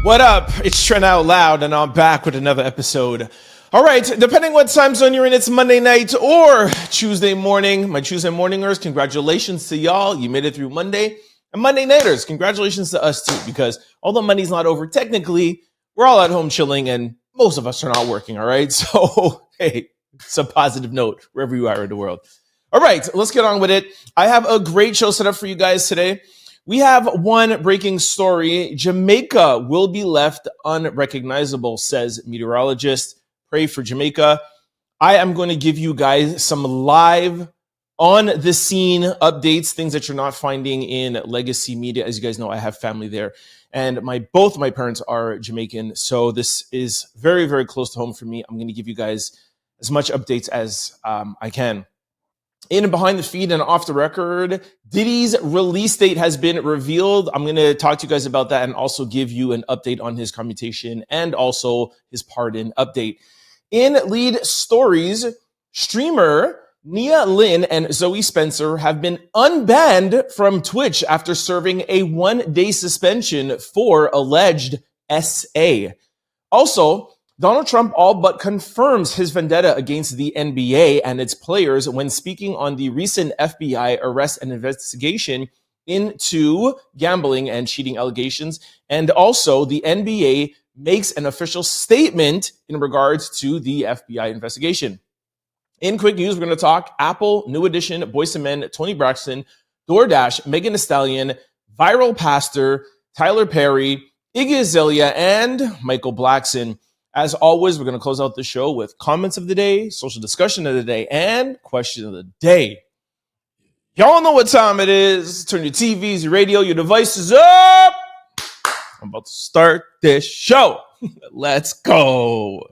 What up? It's Trent Out Loud, and I'm back with another episode. All right, depending what time zone you're in, it's Monday night or Tuesday morning. My Tuesday morningers, congratulations to y'all. You made it through Monday. And Monday nighters, congratulations to us too, because although Monday's not over, technically, we're all at home chilling, and most of us are not working, all right? So, hey, it's a positive note wherever you are in the world. All right, let's get on with it. I have a great show set up for you guys today. We have one breaking story. Jamaica will be left unrecognizable, says meteorologist. Pray for Jamaica. I am going to give you guys some live on the scene updates, things that you're not finding in legacy media. As you guys know, I have family there, and both my parents are Jamaican, so this is very, very close to home for me. I'm going to give you guys as much updates as I can. In and behind the feed and off the record, Diddy's release date has been revealed. I'm going to talk to you guys about that and also give you an update on his commutation and also his pardon update. In lead stories, streamer Nina Lin and Zoe Spencer have been unbanned from Twitch after serving a 1-day suspension for alleged SA. Also, Donald Trump all but confirms his vendetta against the NBA and its players when speaking on the recent FBI arrest and investigation into gambling and cheating allegations. And also, the NBA makes an official statement in regards to the FBI investigation. In quick news, we're going to talk Apple, New Edition, Boyz II Men, Toni Braxton, DoorDash, Megan Thee Stallion, Viral Pastor, Tyler Perry, Iggy Azalea, and Michael Blackson. As always, we're going to close out the show with comments of the day, social discussion of the day, and question of the day. Y'all know what time it is. Turn your TVs, your radio, your devices up. I'm about to start this show. Let's go.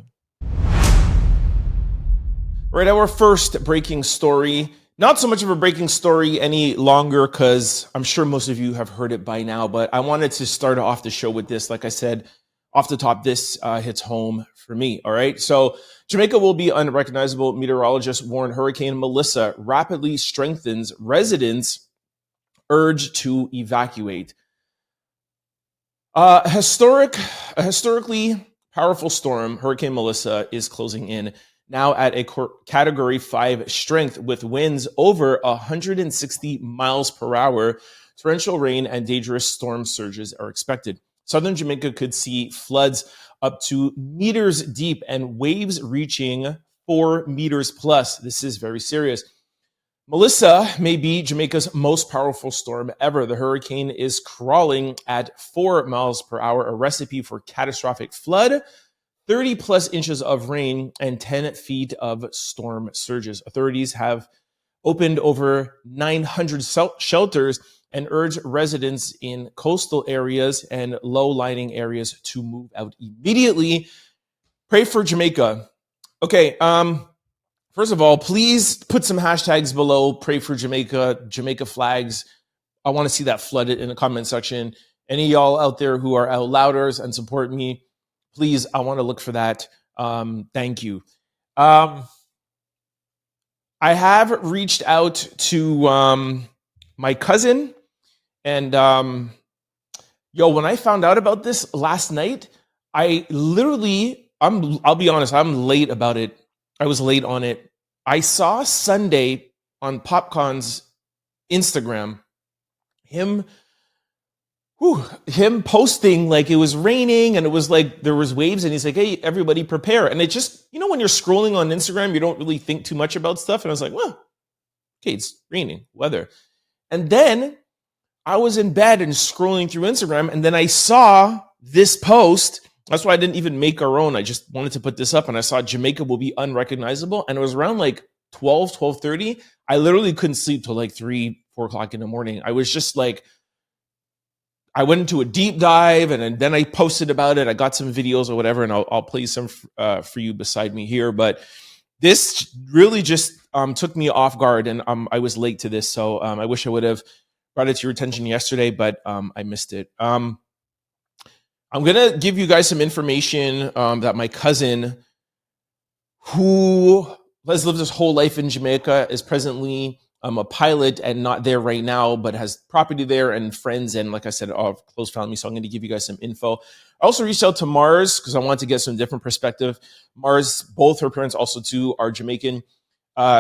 Right, our first breaking story. Not so much of a breaking story any longer because I'm sure most of you have heard it by now, but I wanted to start off the show with this. Like I said, off the top, this hits home for me, all right? So Jamaica will be unrecognizable. Meteorologists warn Hurricane Melissa rapidly strengthens. Residents urge to evacuate. A historically powerful storm, Hurricane Melissa, is closing in, now at a Category 5 strength with winds over 160 miles per hour. Torrential rain and dangerous storm surges are expected. Southern Jamaica could see floods up to meters deep and waves reaching 4 meters plus. This is very serious. Melissa may be Jamaica's most powerful storm ever. The hurricane is crawling at 4 miles per hour, a recipe for catastrophic flood, 30 plus inches of rain, and 10 feet of storm surges. Authorities have opened over 900 shelters and urge residents in coastal areas and low-lying areas to move out immediately. Pray for Jamaica. Okay, first of all, please put some hashtags below. Pray for Jamaica, Jamaica flags. I want to see that flooded in the comment section. Any of y'all out there who are out louders and support me, please, I want to look for that. Thank you. I have reached out to my cousin. And, when I found out about this last night, I'll be honest, I'm late about it. I was late on it. I saw Sunday on Popcorn's Instagram, him posting like it was raining and it was like there was waves and he's like, hey, everybody prepare. And it just, when you're scrolling on Instagram, you don't really think too much about stuff. And I was like, well, okay, it's raining, weather. And then I was in bed and scrolling through Instagram, and then I saw this post. That's why I didn't even make our own. I just wanted to put this up, and I saw Jamaica will be unrecognizable, and it was around like 12:30. I literally couldn't sleep till like 3-4 o'clock in the morning. I was just like, I went into a deep dive, and then I posted about it. I got some videos or whatever, and I'll play some for you beside me here. But this really just took me off guard, and I was late to this, so I wish I would have brought it to your attention yesterday, but I missed it. I'm going to give you guys some information that my cousin, who has lived his whole life in Jamaica, is presently a pilot and not there right now, but has property there and friends. And like I said, all close family. So I'm going to give you guys some info. I also reached out to Mars because I wanted to get some different perspective. Mars, both her parents also too are Jamaican.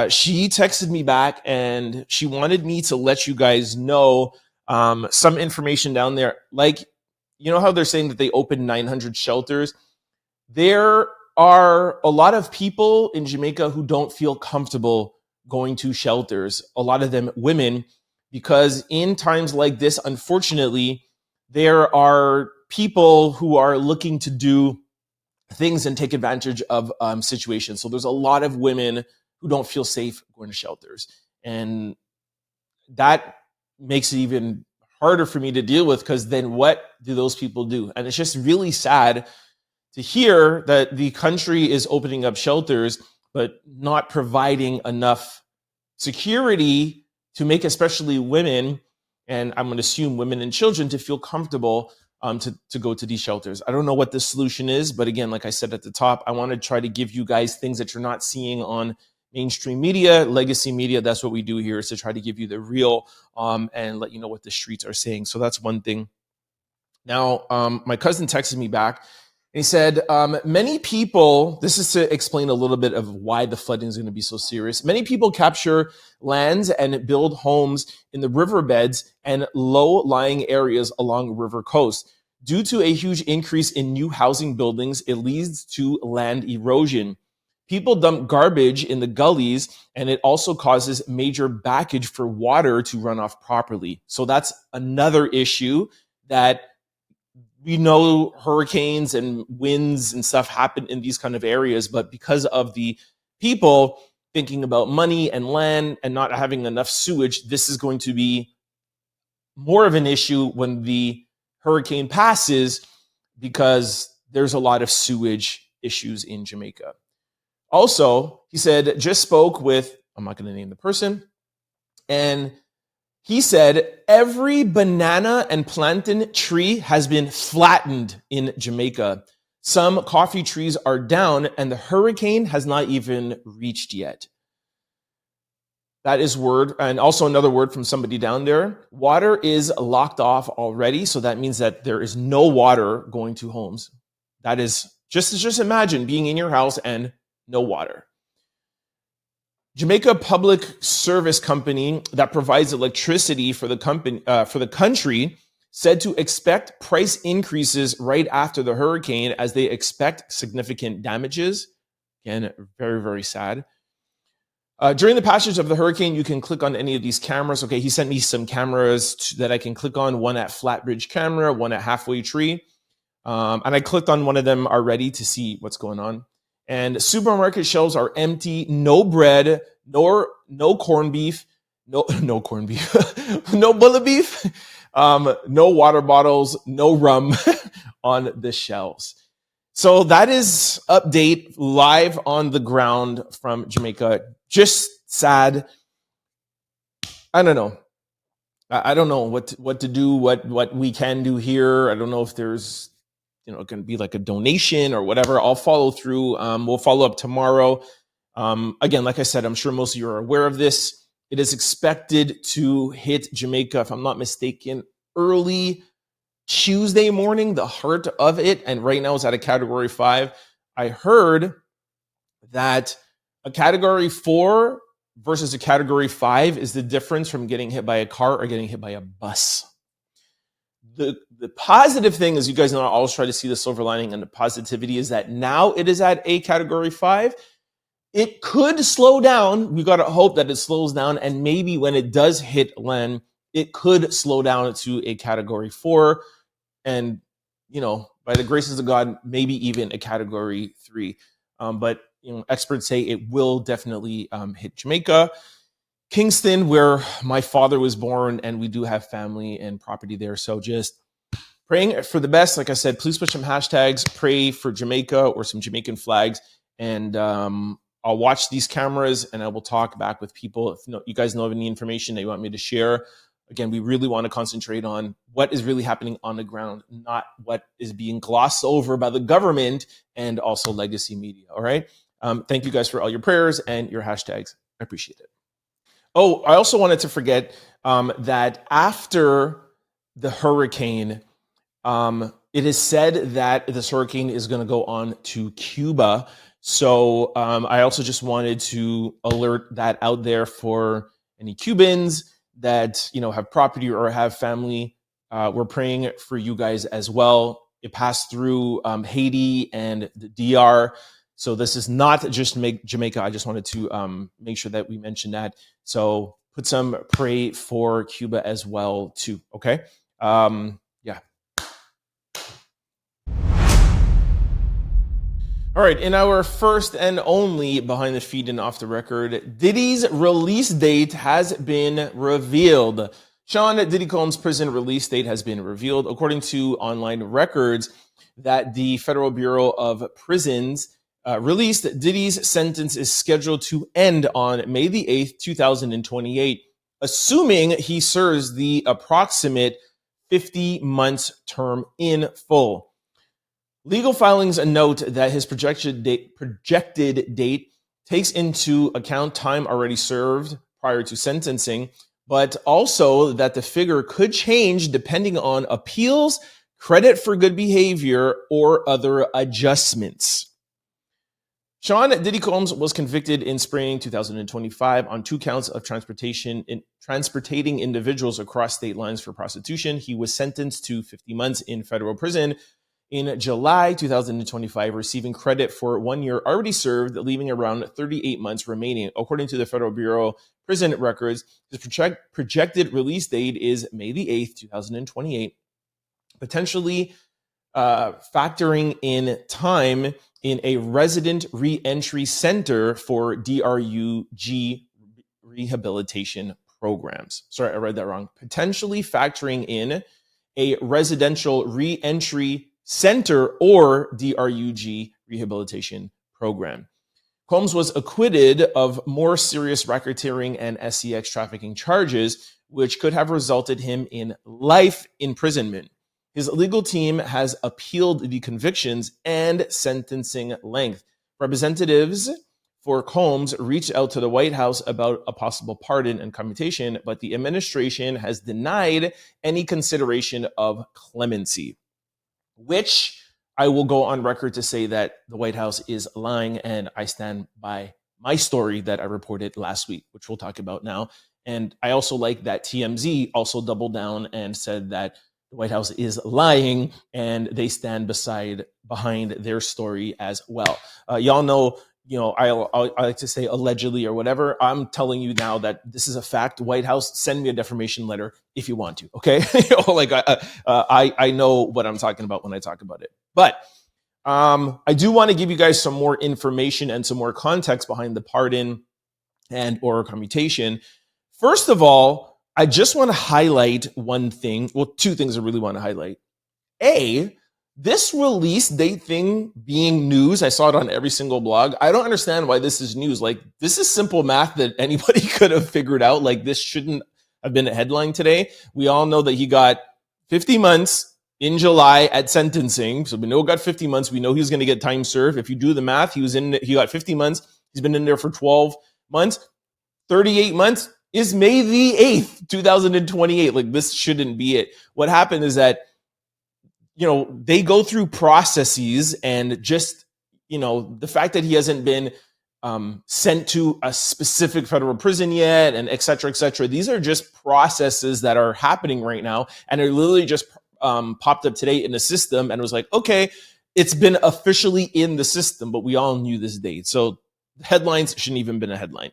She texted me back and she wanted me to let you guys know some information down there. Like, you know how they're saying that they opened 900 shelters? There are a lot of people in Jamaica who don't feel comfortable going to shelters, a lot of them women, because in times like this, unfortunately, there are people who are looking to do things and take advantage of situations. So there's a lot of women who don't feel safe going to shelters. And that makes it even harder for me to deal with, because then what do those people do? And it's just really sad to hear that the country is opening up shelters, but not providing enough security to make especially women, and I'm going to assume women and children, to feel comfortable to go to these shelters. I don't know what the solution is, but again, like I said at the top, I want to try to give you guys things that you're not seeing on mainstream media, legacy media. That's what we do here, is to try to give you the real and let you know what the streets are saying. So that's one thing. Now, my cousin texted me back. And he said, many people, this is to explain a little bit of why the flooding is going to be so serious. Many people capture lands and build homes in the riverbeds and low-lying areas along river coast. Due to a huge increase in new housing buildings, it leads to land erosion. People dump garbage in the gullies, and it also causes major backage for water to run off properly. So that's another issue that we know hurricanes and winds and stuff happen in these kind of areas, but because of the people thinking about money and land and not having enough sewage, this is going to be more of an issue when the hurricane passes, because there's a lot of sewage issues in Jamaica. Also, he said, just spoke with, I'm not going to name the person, and he said, every banana and plantain tree has been flattened in Jamaica. Some coffee trees are down, and the hurricane has not even reached yet. That is word. And also another word from somebody down there. Water is locked off already. So that means that there is no water going to homes. That is just imagine being in your house and no water. Jamaica Public Service Company that provides electricity for the country said to expect price increases right after the hurricane, as they expect significant damages. Again, very, very sad. During the passage of the hurricane, you can click on any of these cameras. Okay, he sent me some cameras that I can click on, one at Flatbridge Camera, one at Halfway Tree. And I clicked on one of them already to see what's going on. And supermarket shelves are empty, no bread, no corned beef, no corned beef, no bullet beef, no water bottles, no rum on the shelves. So that is update live on the ground from Jamaica. Just sad. I don't know. I don't know what to do, what we can do here. I don't know if there's it can be like a donation or whatever. I'll follow through. We'll follow up tomorrow. Again, like I said, I'm sure most of you are aware of this. It is expected to hit Jamaica, if I'm not mistaken, early Tuesday morning, the heart of it. And right now it's at a category 5. I heard that a category 4 versus a category 5 is the difference from getting hit by a car or getting hit by a bus. The positive thing is, you guys know I always try to see the silver lining, and the positivity is that now it is at a category 5. It could slow down. We got to hope that it slows down. And maybe when it does hit land, it could slow down to a category 4. And, by the graces of God, maybe even a category 3. But, experts say it will definitely hit Jamaica. Kingston, where my father was born, and we do have family and property there. So just praying for the best. Like I said, please put some hashtags, pray for Jamaica, or some Jamaican flags. And I'll watch these cameras, and I will talk back with people. If you guys know of any information that you want me to share. Again, we really want to concentrate on what is really happening on the ground, not what is being glossed over by the government and also legacy media. All right. Thank you guys for all your prayers and your hashtags. I appreciate it. Oh, I also wanted to forget that after the hurricane, it is said that this hurricane is going to go on to Cuba. So I also just wanted to alert that out there for any Cubans that have property or have family. We're praying for you guys as well. It passed through Haiti and the DR. So this is not just Jamaica. I just wanted to make sure that we mentioned that. So put some pray for Cuba as well too. Okay. Yeah. All right, in our first and only behind the feed and off the record, Diddy's release date has been revealed. Sean Diddy Combs' prison release date has been revealed, according to online records that the Federal Bureau of Prisons released. Diddy's sentence is scheduled to end on May the 8th, 2028, assuming he serves the approximate 50 months term in full. Legal filings note that his projected date takes into account time already served prior to sentencing, but also that the figure could change depending on appeals, credit for good behavior, or other adjustments. Sean Diddy Combs was convicted in spring 2025 on 2 counts of transporting individuals across state lines for prostitution. He was sentenced to 50 months in federal prison in July 2025, receiving credit for 1 year already served, leaving around 38 months remaining. According to the Federal Bureau of Prison Records, his projected release date is May the 8th, 2028, potentially factoring in time in a resident re-entry center for DRUG rehabilitation programs. Sorry, I read that wrong. Potentially factoring in a residential re-entry center or DRUG rehabilitation program. Combs was acquitted of more serious racketeering and SEX trafficking charges, which could have resulted him in life imprisonment. His legal team has appealed the convictions and sentencing length. Representatives for Combs reached out to the White House about a possible pardon and commutation, but the administration has denied any consideration of clemency, which I will go on record to say that the White House is lying, and I stand by my story that I reported last week, which we'll talk about now. And I also like that TMZ also doubled down and said that the White House is lying, and they stand behind their story as well. Y'all know, I like to say allegedly or whatever. I'm telling you now that this is a fact. White House, send me a defamation letter if you want to. Okay, I know what I'm talking about when I talk about it. But I do want to give you guys some more information and some more context behind the pardon and or commutation. First of all, I just want to highlight one thing. Well, 2 things I really want to highlight. A, this release date thing being news, I saw it on every single blog. I don't understand why this is news. Like, this is simple math that anybody could have figured out. Like, this shouldn't have been a headline today. We all know that he got 50 months in July at sentencing. So we know he got 50 months. We know he's going to get time served. If you do the math, he got 50 months. He's been in there for 12 months. 38 months is May the 8th, 2028. Like, this shouldn't be it. What happened is that, they go through processes, and just, the fact that he hasn't been sent to a specific federal prison yet, and et cetera, these are just processes that are happening right now. And it literally just popped up today in the system, and it was like, okay, it's been officially in the system, but we all knew this date. So headlines shouldn't even been a headline.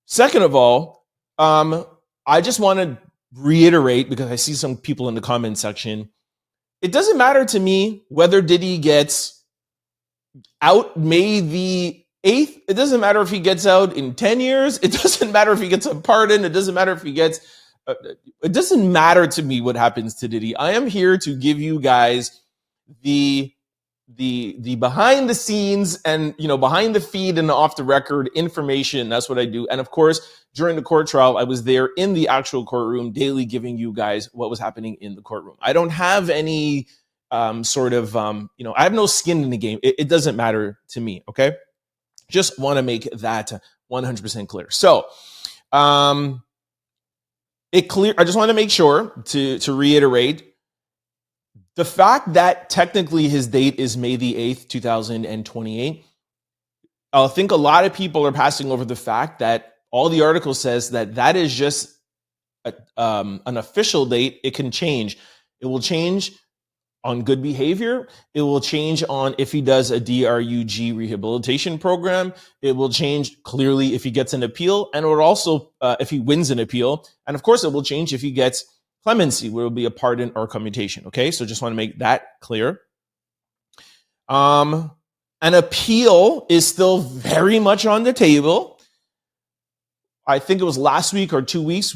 Second of all, I just want to reiterate, because I see some people in the comment section, it doesn't matter to me whether Diddy gets out May the 8th. It doesn't matter if he gets out in 10 years. It doesn't matter if he gets a pardon. It doesn't matter if he gets... it doesn't matter to me what happens to Diddy. I am here to give you guys the behind the scenes and, behind the feed and off the record information. That's what I do. And of course, during the court trial, I was there in the actual courtroom daily giving you guys what was happening in the courtroom. I don't have any I have no skin in the game. It doesn't matter to me. Okay. Just want to make that 100% clear. So I just want to make sure to reiterate the fact that technically his date is May the 8th, 2028. I think a lot of people are passing over the fact that all the article says that is just an official date. It can change. It will change on good behavior. It will change on if he does a DRUG rehabilitation program. It will change clearly if he gets an appeal, and it will also if he wins an appeal. And of course, it will change if he gets clemency, where it will be a pardon or commutation. Okay, so just want to make that clear. An appeal is still very much on the table. I think it was last week or 2 weeks,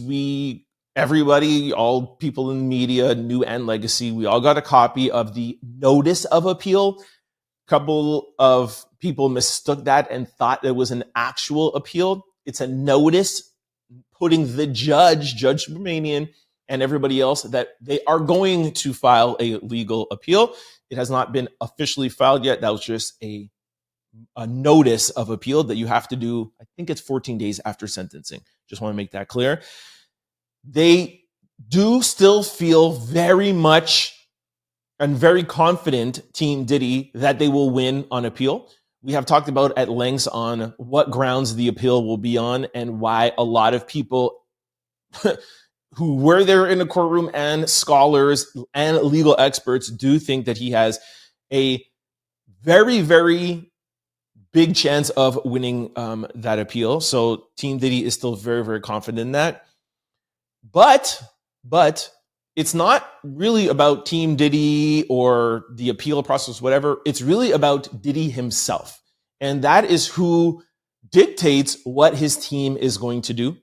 everybody, all people in the media, new and legacy, we all got a copy of the notice of appeal. A couple of people mistook that and thought it was an actual appeal. It's a notice putting the Judge Romanian, and everybody else that they are going to file a legal appeal. It has not been officially filed yet. That was just a notice of appeal that you have to do. I think it's 14 days after sentencing. Just want to make that clear. They do still feel very much and very confident, Team Diddy, that they will win on appeal. We have talked about at length on what grounds the appeal will be on and why a lot of people who were there in the courtroom and scholars and legal experts do think that he has a very, very big chance of winning that appeal. So Team Diddy is still very, very confident in that. But it's not really about Team Diddy or the appeal process, whatever. It's really about Diddy himself. And that is who dictates what his team is going to do.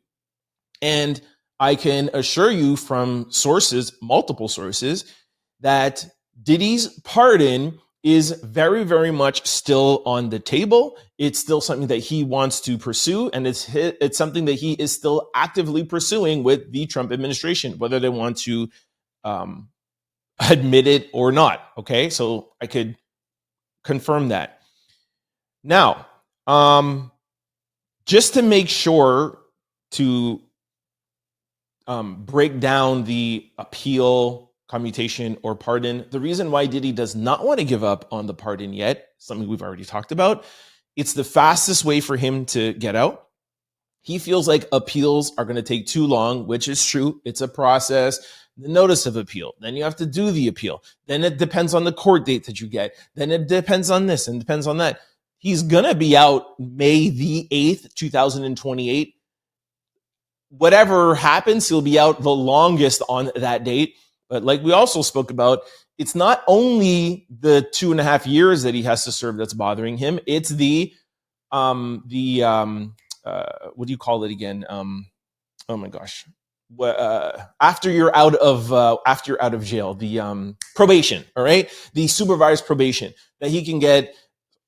And I can assure you from sources, multiple sources, that Diddy's pardon is very, very much still on the table. It's still something that he wants to pursue, and it's something that he is still actively pursuing with the Trump administration, whether they want to admit it or not. Okay, so I could confirm that. Now, just to make sure to break down the appeal, commutation, or pardon. The reason why Diddy does not want to give up on the pardon yet, something we've already talked about, it's the fastest way for him to get out. He feels like appeals are going to take too long, which is true. It's a process. The notice of appeal. Then you have to do the appeal. Then it depends on the court date that you get. Then it depends on this and depends on that. He's going to be out May the 8th, 2028. Whatever happens, he'll be out the longest on that date. But like we also spoke about, it's not only the 2.5 years that he has to serve that's bothering him. It's the what do you call it again? Oh my gosh. After you're out of jail, the probation, all right? The supervised probation, that he can get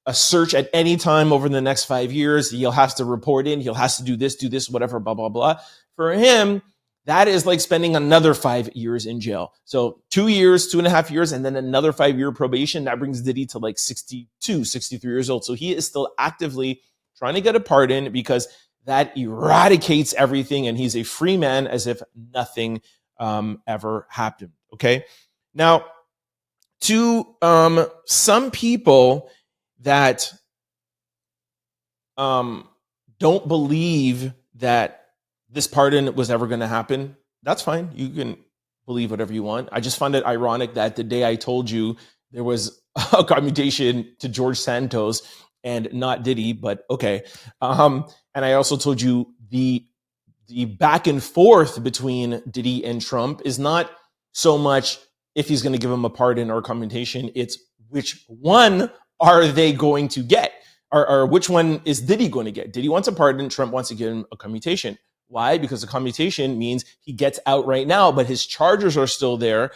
a search at any time over the next 5 years. He'll have to report in. He'll have to do this, whatever, blah, blah, blah. For him, that is like spending another 5 years in jail. So 2 years, 2.5 years, and then another 5-year probation. That brings Diddy to like 62, 63 years old. So he is still actively trying to get a pardon because that eradicates everything. And he's a free man as if nothing ever happened. Okay. Now, to some people that don't believe that this pardon was ever going to happen, that's fine. You can believe whatever you want. I just find it ironic that the day I told you there was a commutation to George Santos and not Diddy, but okay. And I also told you the back and forth between Diddy and Trump is not so much if he's going to give him a pardon or a commutation. It's which one are they going to get? Or which one is Diddy going to get? Diddy wants a pardon. Trump wants to give him a commutation. Why? Because the commutation means he gets out right now, but his charges are still there.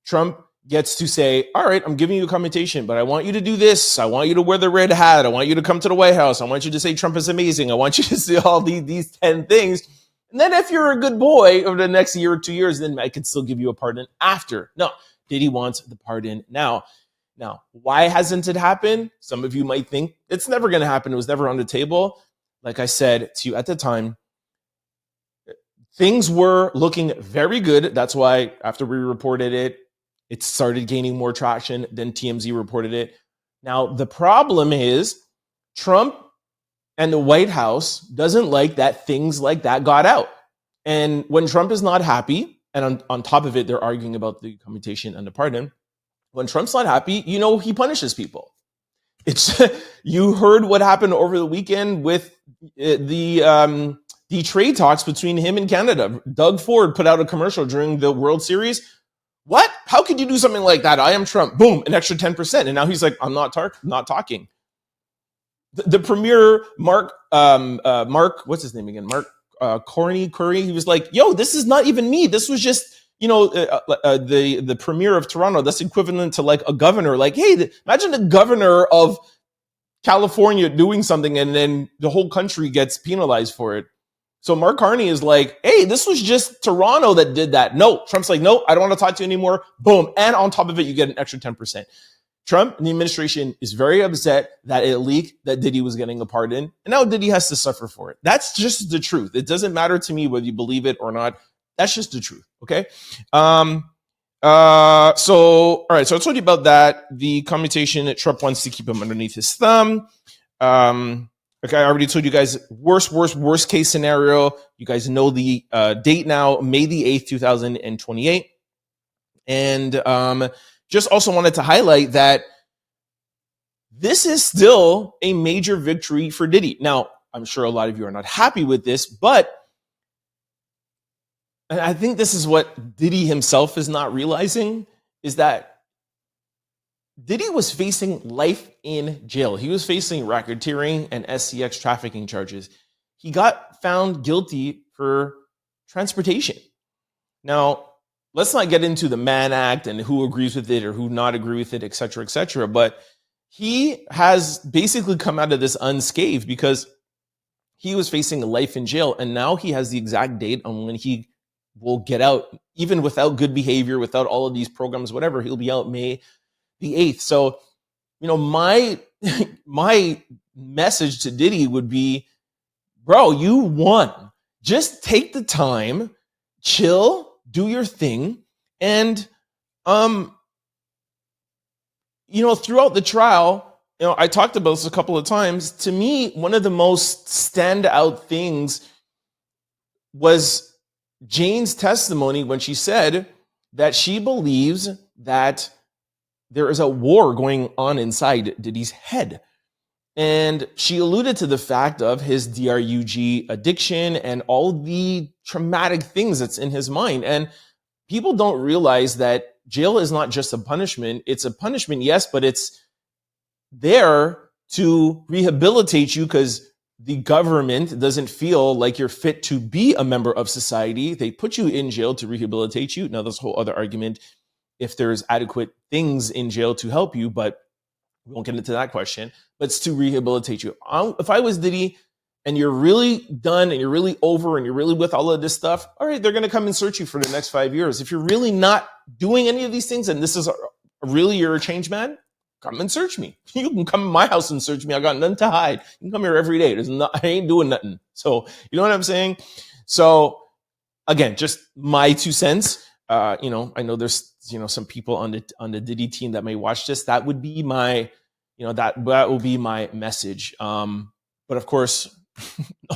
Trump gets to say, all right, I'm giving you a commutation, but I want you to do this. I want you to wear the red hat. I want you to come to the White House. I want you to say Trump is amazing. I want you to say all these 10 things. And then if you're a good boy over the next year or 2 years, then I could still give you a pardon after. No, Diddy wants the pardon now. Now, why hasn't it happened? Some of you might think it's never going to happen. It was never on the table. Like I said to you at the time, things were looking very good. That's why after we reported it, it started gaining more traction. Then TMZ reported it. Now, the problem is Trump and the White House doesn't like that things like that got out. And when Trump is not happy, and on top of it, they're arguing about the commutation and the pardon. When Trump's not happy, he punishes people. It's you heard what happened over the weekend with the trade talks between him and Canada. Doug Ford put out a commercial during the World Series. What? How could you do something like that? I am Trump. Boom, an extra 10%. And now he's like, I'm not talking. The premier, Mark, what's his name again? Mark Curry. He was like, yo, this is not even me. This was just, the premier of Toronto. That's equivalent to like a governor. Like, hey, imagine the governor of California doing something and then the whole country gets penalized for it. So Mark Carney is like, hey, this was just Toronto that did that. No, Trump's like, no, I don't want to talk to you anymore. Boom. And on top of it, you get an extra 10%. Trump and the administration is very upset that it leaked that Diddy was getting a pardon. And now Diddy has to suffer for it. That's just the truth. It doesn't matter to me whether you believe it or not. That's just the truth. Okay. All right. So I told you about that. The commutation that Trump wants to keep him underneath his thumb. Okay, I already told you guys worst case scenario. You guys know the date now, May the 8th, 2028. And just also wanted to highlight that this is still a major victory for Diddy. Now, I'm sure a lot of you are not happy with this, but I think this is what Diddy himself is not realizing, is that Diddy was facing life in jail. He was facing racketeering and SCX trafficking charges. He got found guilty for transportation. Now, let's not get into the Mann Act and who agrees with it or who not agree with it, et cetera, but he has basically come out of this unscathed because he was facing a life in jail, and now he has the exact date on when he will get out, even without good behavior, without all of these programs, whatever. He'll be out May the 8th. So, my message to Diddy would be, bro, you won. Just take the time, chill, do your thing. And, throughout the trial, I talked about this a couple of times. To me, one of the most standout things was Jane's testimony when she said that she believes that there is a war going on inside Diddy's head. And she alluded to the fact of his DRUG addiction and all the traumatic things that's in his mind. And people don't realize that jail is not just a punishment. It's a punishment, yes, but it's there to rehabilitate you because the government doesn't feel like you're fit to be a member of society. They put you in jail to rehabilitate you. Now, there's a whole other argument if there's adequate things in jail to help you, but we won't get into that question. But it's to rehabilitate you. If I was Diddy and you're really done and you're really over and you're really with all of this stuff, all right, they're going to come and search you for the next 5 years. If you're really not doing any of these things and this is really you're a changed man, come and search me. You can come to my house and search me. I got nothing to hide. You can come here every day. I ain't doing nothing. So you know what I'm saying? So again, just my 2 cents. I know there's some people on the Diddy team that may watch this. That would be my that will be my message. But of course,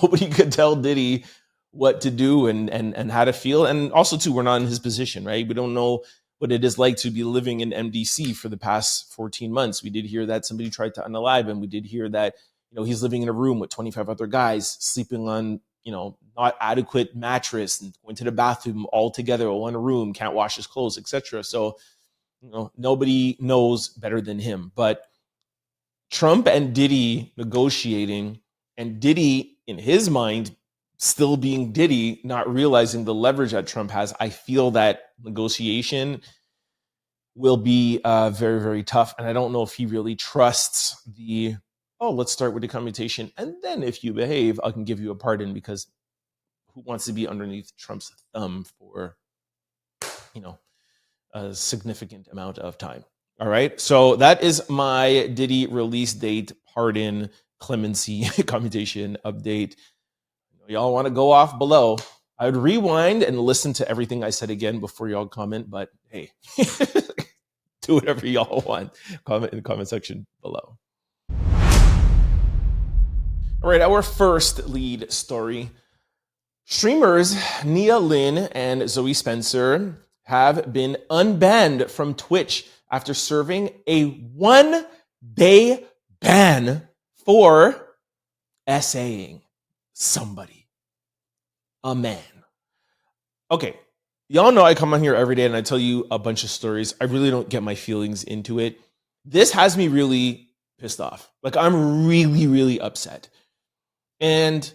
nobody could tell Diddy what to do and how to feel. And also too, we're not in his position, right? We don't know what it is like to be living in MDC for the past 14 months. We did hear that somebody tried to unalive him. We did hear that, he's living in a room with 25 other guys sleeping on, not adequate mattress and going to the bathroom all together in one room, can't wash his clothes, etc. So, nobody knows better than him. But Trump and Diddy negotiating, and Diddy in his mind still being Diddy, not realizing the leverage that Trump has, I feel that negotiation will be very, very tough. And I don't know if he really trusts let's start with the commutation. And then if you behave, I can give you a pardon, because who wants to be underneath Trump's thumb for, a significant amount of time. All right. So that is my Diddy release date, pardon, clemency, commutation update. Y'all want to go off below. I would rewind and listen to everything I said again before y'all comment, but hey, do whatever y'all want. Comment in the comment section below. All right, our first lead story. Streamers Nina Lin and Zoe Spencer have been unbanned from Twitch after serving a 1-day ban for essaying somebody, a man. Okay, y'all know I come on here every day and I tell you a bunch of stories. I really don't get my feelings into it. This has me really pissed off. Like, I'm really, really upset. And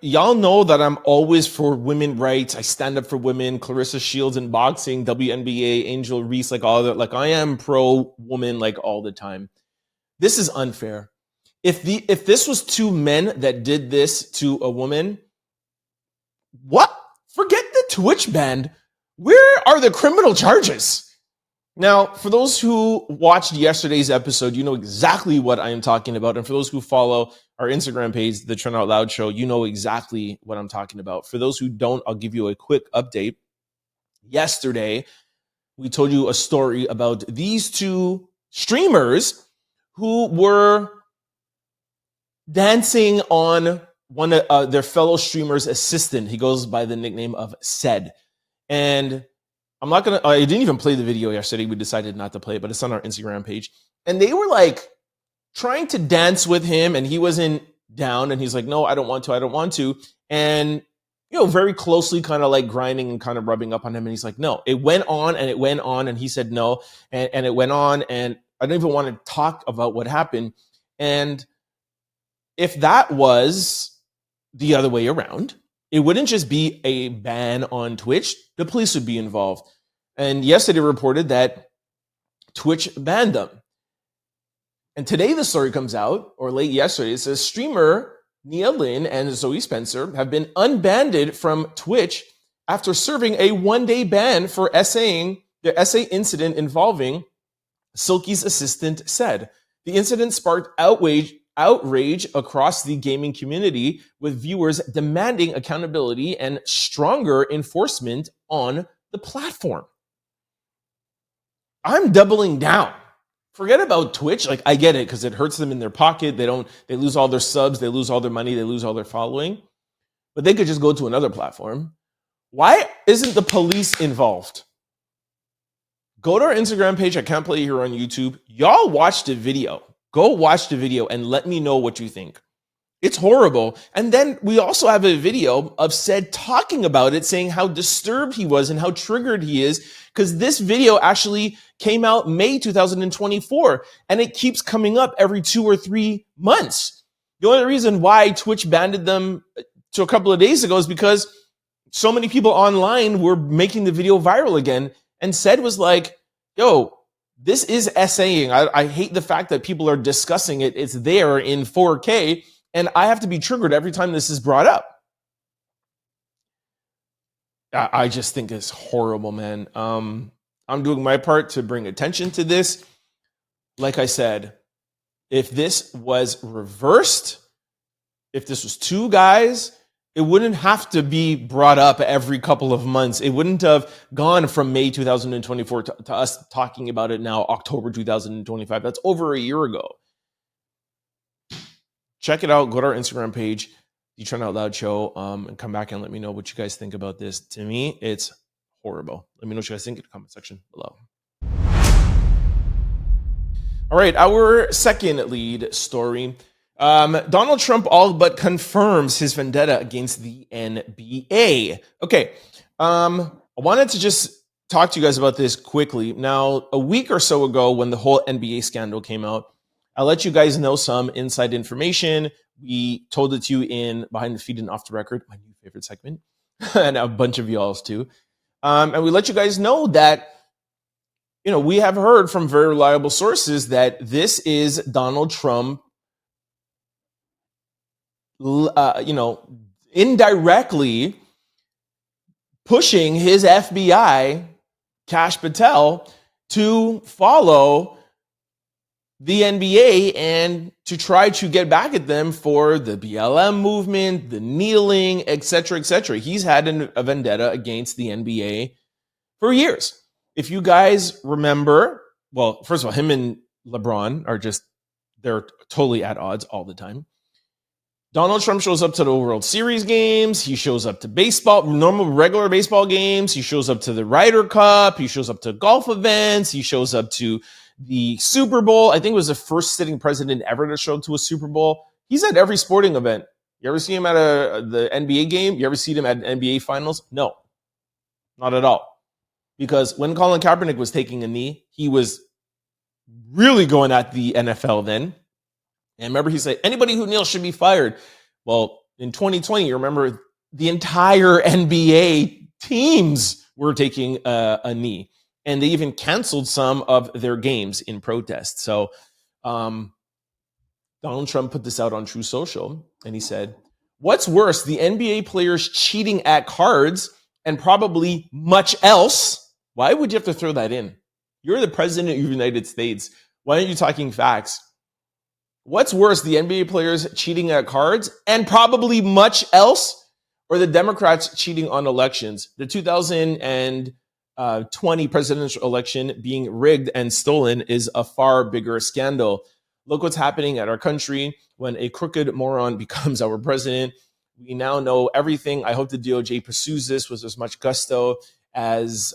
y'all know that I'm always for women rights. I stand up for women. Clarissa Shields in boxing, WNBA, Angel Reese, like all that. Like, I am pro woman, like, all the time. This is unfair. If this was two men that did this to a woman, what? Forget the Twitch ban. Where are the criminal charges? Now, for those who watched yesterday's episode, you know exactly what I am talking about. And for those who follow our Instagram page, The Trend Out Loud Show, you know exactly what I'm talking about. For those who don't, I'll give you a quick update. Yesterday, we told you a story about these two streamers who were dancing on one of their fellow streamers' assistant. He goes by the nickname of Sed. And I didn't even play the video yesterday. We decided not to play it, but it's on our Instagram page. And they were like trying to dance with him and he wasn't down. And he's like, no, I don't want to. And, you know, very closely kind of like grinding and kind of rubbing up on him. And he's like, no, it went on and it went on. And he said no. And it went on. And I don't even want to talk about what happened. And if that was the other way around, it wouldn't just be a ban on Twitch. The police would be involved. And yesterday reported that Twitch banned them. And today the story comes out, or late yesterday, it says streamer Nina Lin and Zoe Spencer have been unbanned from Twitch after serving a 1-day ban for essaying their essay incident involving Silky's assistant Sed. The incident sparked outrage across the gaming community, with viewers demanding accountability and stronger enforcement on the platform. I'm doubling down. Forget about Twitch. Like, I get it because it hurts them in their pocket. They lose all their subs, they lose all their money, they lose all their following. But they could just go to another platform. Why isn't the police involved? Go to our Instagram page. I can't play it here on YouTube. Y'all watch the video. Go watch the video and let me know what you think. It's horrible. And then we also have a video of Sed talking about it, saying how disturbed he was and how triggered he is, because this video actually came out May 2024, and it keeps coming up every 2 or 3 months. The only reason why Twitch banned them to a couple of days ago is because so many people online were making the video viral again. And Sed was like, yo, this is essaying. I hate the fact that people are discussing it. It's there in 4K, and I have to be triggered every time this is brought up. I just think it's horrible, man. I'm doing my part to bring attention to this. Like I said, if this was reversed, if this was two guys, it wouldn't have to be brought up every couple of months. It wouldn't have gone from May 2024 to us talking about it now, October 2025. That's over a year ago. Check it out. Go to our Instagram page, The Trend Out Loud Show, and come back and let me know what you guys think about this. To me, it's horrible. Let me know what you guys think in the comment section below. All right, our second lead story. Donald Trump all but confirms his vendetta against the NBA. Okay, I wanted to just talk to you guys about this quickly. Now, a week or so ago, when the whole NBA scandal came out, I let you guys know some inside information. We told it to you in Behind the Feed and Off the Record, my new favorite segment, and a bunch of y'all's too. And we let you guys know that, you know, we have heard from very reliable sources that this is Donald Trump, indirectly pushing his FBI, Kash Patel, to follow the NBA and to try to get back at them for the BLM movement, the kneeling, etc., etc. He's had a vendetta against the NBA for years. If you guys remember, well, first of all, him and LeBron are they're totally at odds all the time. Donald Trump shows up to the World Series games. He shows up to baseball, normal, regular baseball games. He shows up to the Ryder Cup. He shows up to golf events. He shows up to the Super Bowl. I think it was the first sitting president ever to show up to a Super Bowl. He's at every sporting event. You ever see him at the NBA game? You ever see him at NBA finals? No, not at all. Because when Colin Kaepernick was taking a knee, he was really going at the NFL then. And remember, he said, anybody who kneels should be fired. Well, in 2020, you remember the entire NBA teams were taking a knee. And they even canceled some of their games in protest. So Donald Trump put this out on True Social. And he said, what's worse, the NBA players cheating at cards and probably much else? Why would you have to throw that in? You're the president of the United States. Why aren't you talking facts? What's worse, the NBA players cheating at cards and probably much else, or the Democrats cheating on elections? The 2020 presidential election being rigged and stolen is a far bigger scandal. Look what's happening at our country when a crooked moron becomes our president. We now know everything. I hope the DOJ pursues this with as much gusto as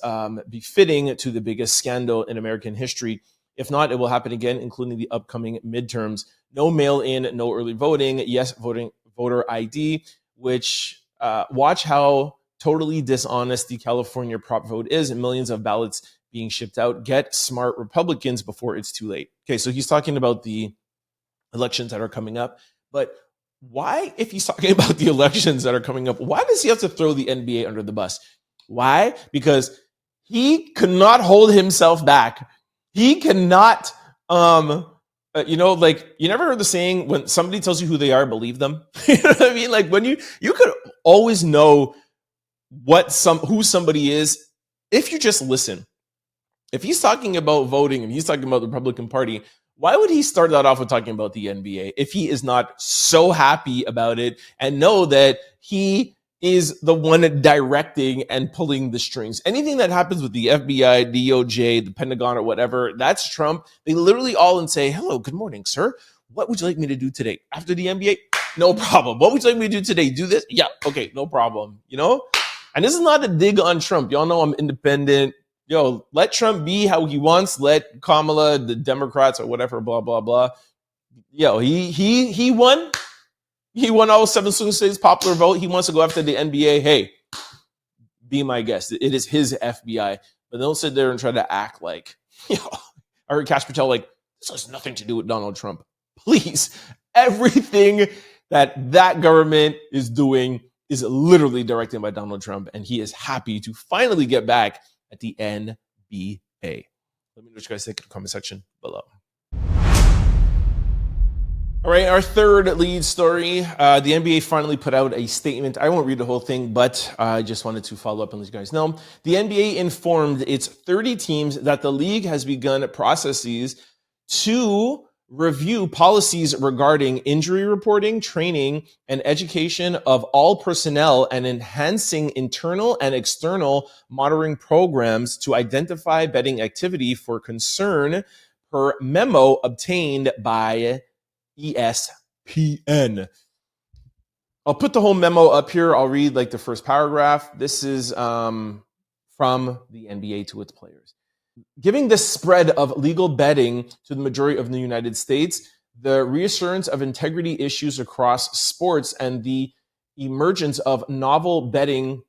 befitting to the biggest scandal in American history. If not, it will happen again, including the upcoming midterms. No mail-in, no early voting, yes, voter ID, which watch how totally dishonest the California prop vote is and millions of ballots being shipped out. Get smart Republicans before it's too late. Okay, so he's talking about the elections that are coming up. But why, if he's talking about the elections that are coming up, why does he have to throw the NBA under the bus? Why? Because he could not hold himself back. He cannot, you never heard the saying, when somebody tells you who they are, believe them. You know what I mean? Like when you could always know who somebody is if you just listen. If he's talking about voting and he's talking about the Republican Party, why would he start that off with talking about the NBA if he is not so happy about it and know that he is the one directing and pulling the strings? Anything that happens with the FBI, DOJ, the Pentagon, or whatever, that's Trump. They literally all and say, hello, good morning, sir. What would you like me to do today? After the NBA? No problem. What would you like me to do today? Do this? Yeah, okay, no problem. You know? And this is not a dig on Trump. Y'all know I'm independent. Yo, let Trump be how he wants. Let Kamala, the Democrats, or whatever, blah, blah, blah. Yo, he won. He won all 7 swing states popular vote. He wants to go after the NBA. Hey, be my guest. It is his FBI. But don't sit there and try to act like, I heard Cash Patel like, this has nothing to do with Donald Trump. Please, everything that government is doing is literally directed by Donald Trump. And he is happy to finally get back at the NBA. Let me know what you guys think in the comment section below. All right, our third lead story. The NBA finally put out a statement. I won't read the whole thing, but I just wanted to follow up and let you guys know. The NBA informed its 30 teams that the league has begun processes to review policies regarding injury reporting, training, and education of all personnel and enhancing internal and external monitoring programs to identify betting activity for concern per memo obtained by ESPN. I'll put the whole memo up here. I'll read like the first paragraph. This is from the NBA to its players. Giving the spread of legal betting to the majority of the United States, the reassurance of integrity issues across sports, and the emergence of novel betting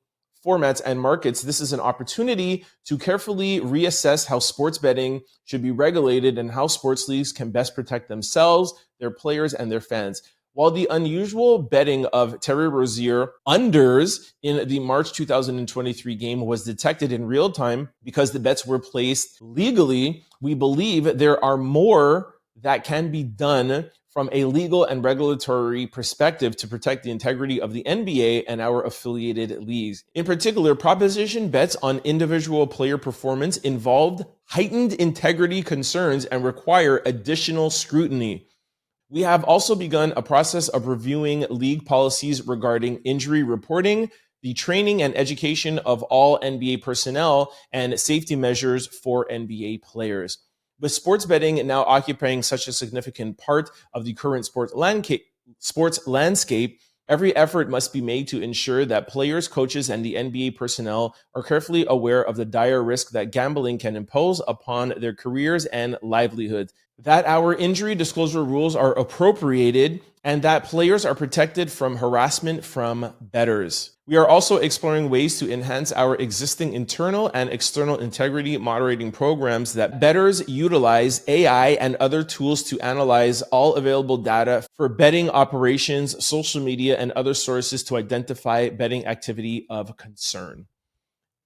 formats and markets, this is an opportunity to carefully reassess how sports betting should be regulated and how sports leagues can best protect themselves, their players, and their fans. While the unusual betting of Terry Rozier unders in the March 2023 game was detected in real time because the bets were placed legally, we believe there are more that can be done from a legal and regulatory perspective to protect the integrity of the NBA and our affiliated leagues. In particular, proposition bets on individual player performance involved heightened integrity concerns and require additional scrutiny. We have also begun a process of reviewing league policies regarding injury reporting, the training and education of all NBA personnel, and safety measures for NBA players. With sports betting now occupying such a significant part of the current sports landscape, every effort must be made to ensure that players, coaches, and the NBA personnel are carefully aware of the dire risk that gambling can impose upon their careers and livelihoods, that our injury disclosure rules are appropriated, and that players are protected from harassment from bettors. We are also exploring ways to enhance our existing internal and external integrity moderating programs that bettors utilize AI and other tools to analyze all available data for betting operations, social media, and other sources to identify betting activity of concern.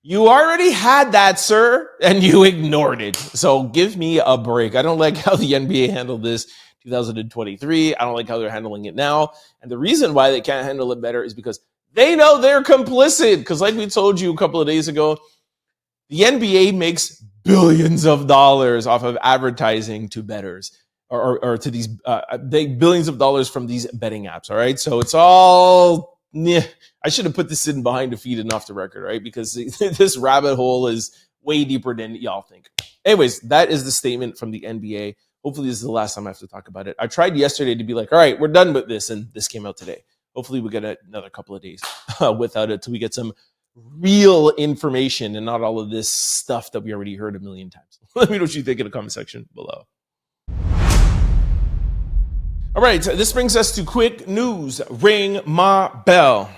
You already had that, sir, and you ignored it. So give me a break. I don't like how the NBA handled this 2023. I don't like how they're handling it now. And the reason why they can't handle it better is because they know they're complicit. Because like we told you a couple of days ago, the NBA makes billions of dollars off of advertising to bettors or to these billions of dollars from these betting apps. All right. So it's all... Yeah, I should have put this in behind the feed and off the record, right? Because this rabbit hole is way deeper than y'all think. Anyways, that is the statement from the NBA. Hopefully this is the last time I have to talk about it. I tried yesterday to be like, all right, we're done with this. And this came out today. Hopefully we get another couple of days without it till we get some real information and not all of this stuff that we already heard a million times. Let me know what you think in the comment section below. All right, this brings us to quick news. Ring my bell.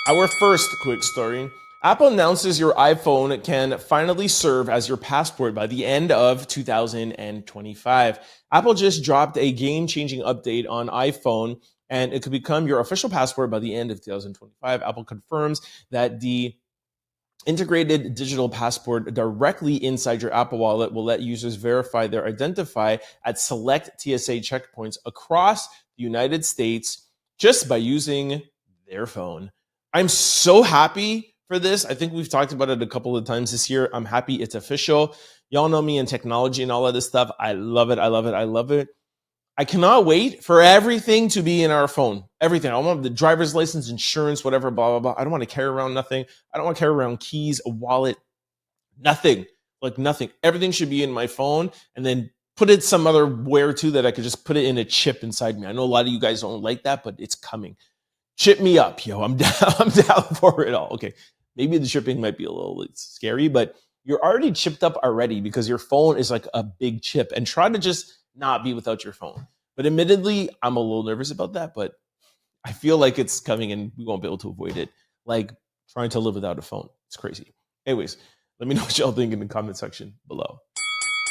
Our first quick story. Apple announces your iPhone can finally serve as your passport by the end of 2025. Apple just dropped a game-changing update on iPhone, and it could become your official passport by the end of 2025. Apple confirms that the integrated digital passport directly inside your Apple Wallet will let users verify their identity at select TSA checkpoints across the United States just by using their phone. I'm so happy for this. I think we've talked about it a couple of times this year. I'm happy it's official. Y'all know me in technology and all of this stuff. I love it. I love it. I love it. I cannot wait for everything to be in our phone. Everything. I want the driver's license, insurance, whatever, blah, blah, blah. I don't want to carry around nothing. I don't want to carry around keys, a wallet, nothing. Like nothing. Everything should be in my phone, and then put it some other where too that I could just put it in a chip inside me. I know a lot of you guys don't like that, but it's coming. Chip me up, yo. I'm down. I'm down for it all. Okay. Maybe the chipping might be a little scary, but you're already chipped up already because your phone is like a big chip, and try to just not be without your phone. But admittedly, I'm a little nervous about that, but I feel like it's coming and we won't be able to avoid it. Like trying to live without a phone. It's crazy. Anyways, let me know what y'all think in the comment section below.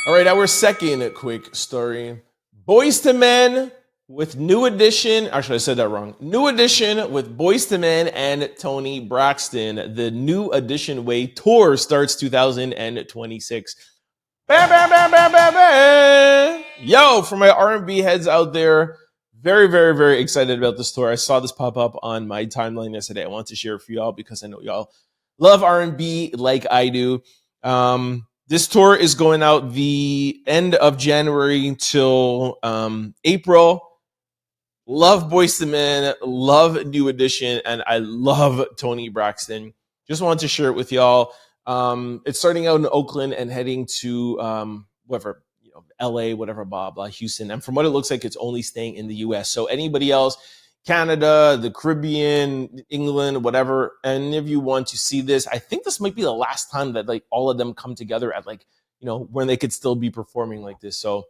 All right, our second quick story. Boyz II Men with new edition. Actually, I said that wrong. New edition with Boyz II Men and Toni Braxton. The New Edition Way tour starts 2026. Bam, bam, bam, bam, bam, bam. Yo, for my R&B heads out there, very, very, very excited about this tour. I saw this pop up on my timeline yesterday. I want to share it for y'all because I know y'all love R&B like I do. This tour is going out the end of January till April. Love Boyz II Men, love New Edition, and I love Toni Braxton. Just wanted to share it with y'all. It's starting out in Oakland and heading to whatever, LA, whatever, blah, blah, Houston. And from what it looks like, it's only staying in the US. So anybody else, Canada, the Caribbean, England, whatever, any of you want to see this, I think this might be the last time that like all of them come together at like, when they could still be performing like this. So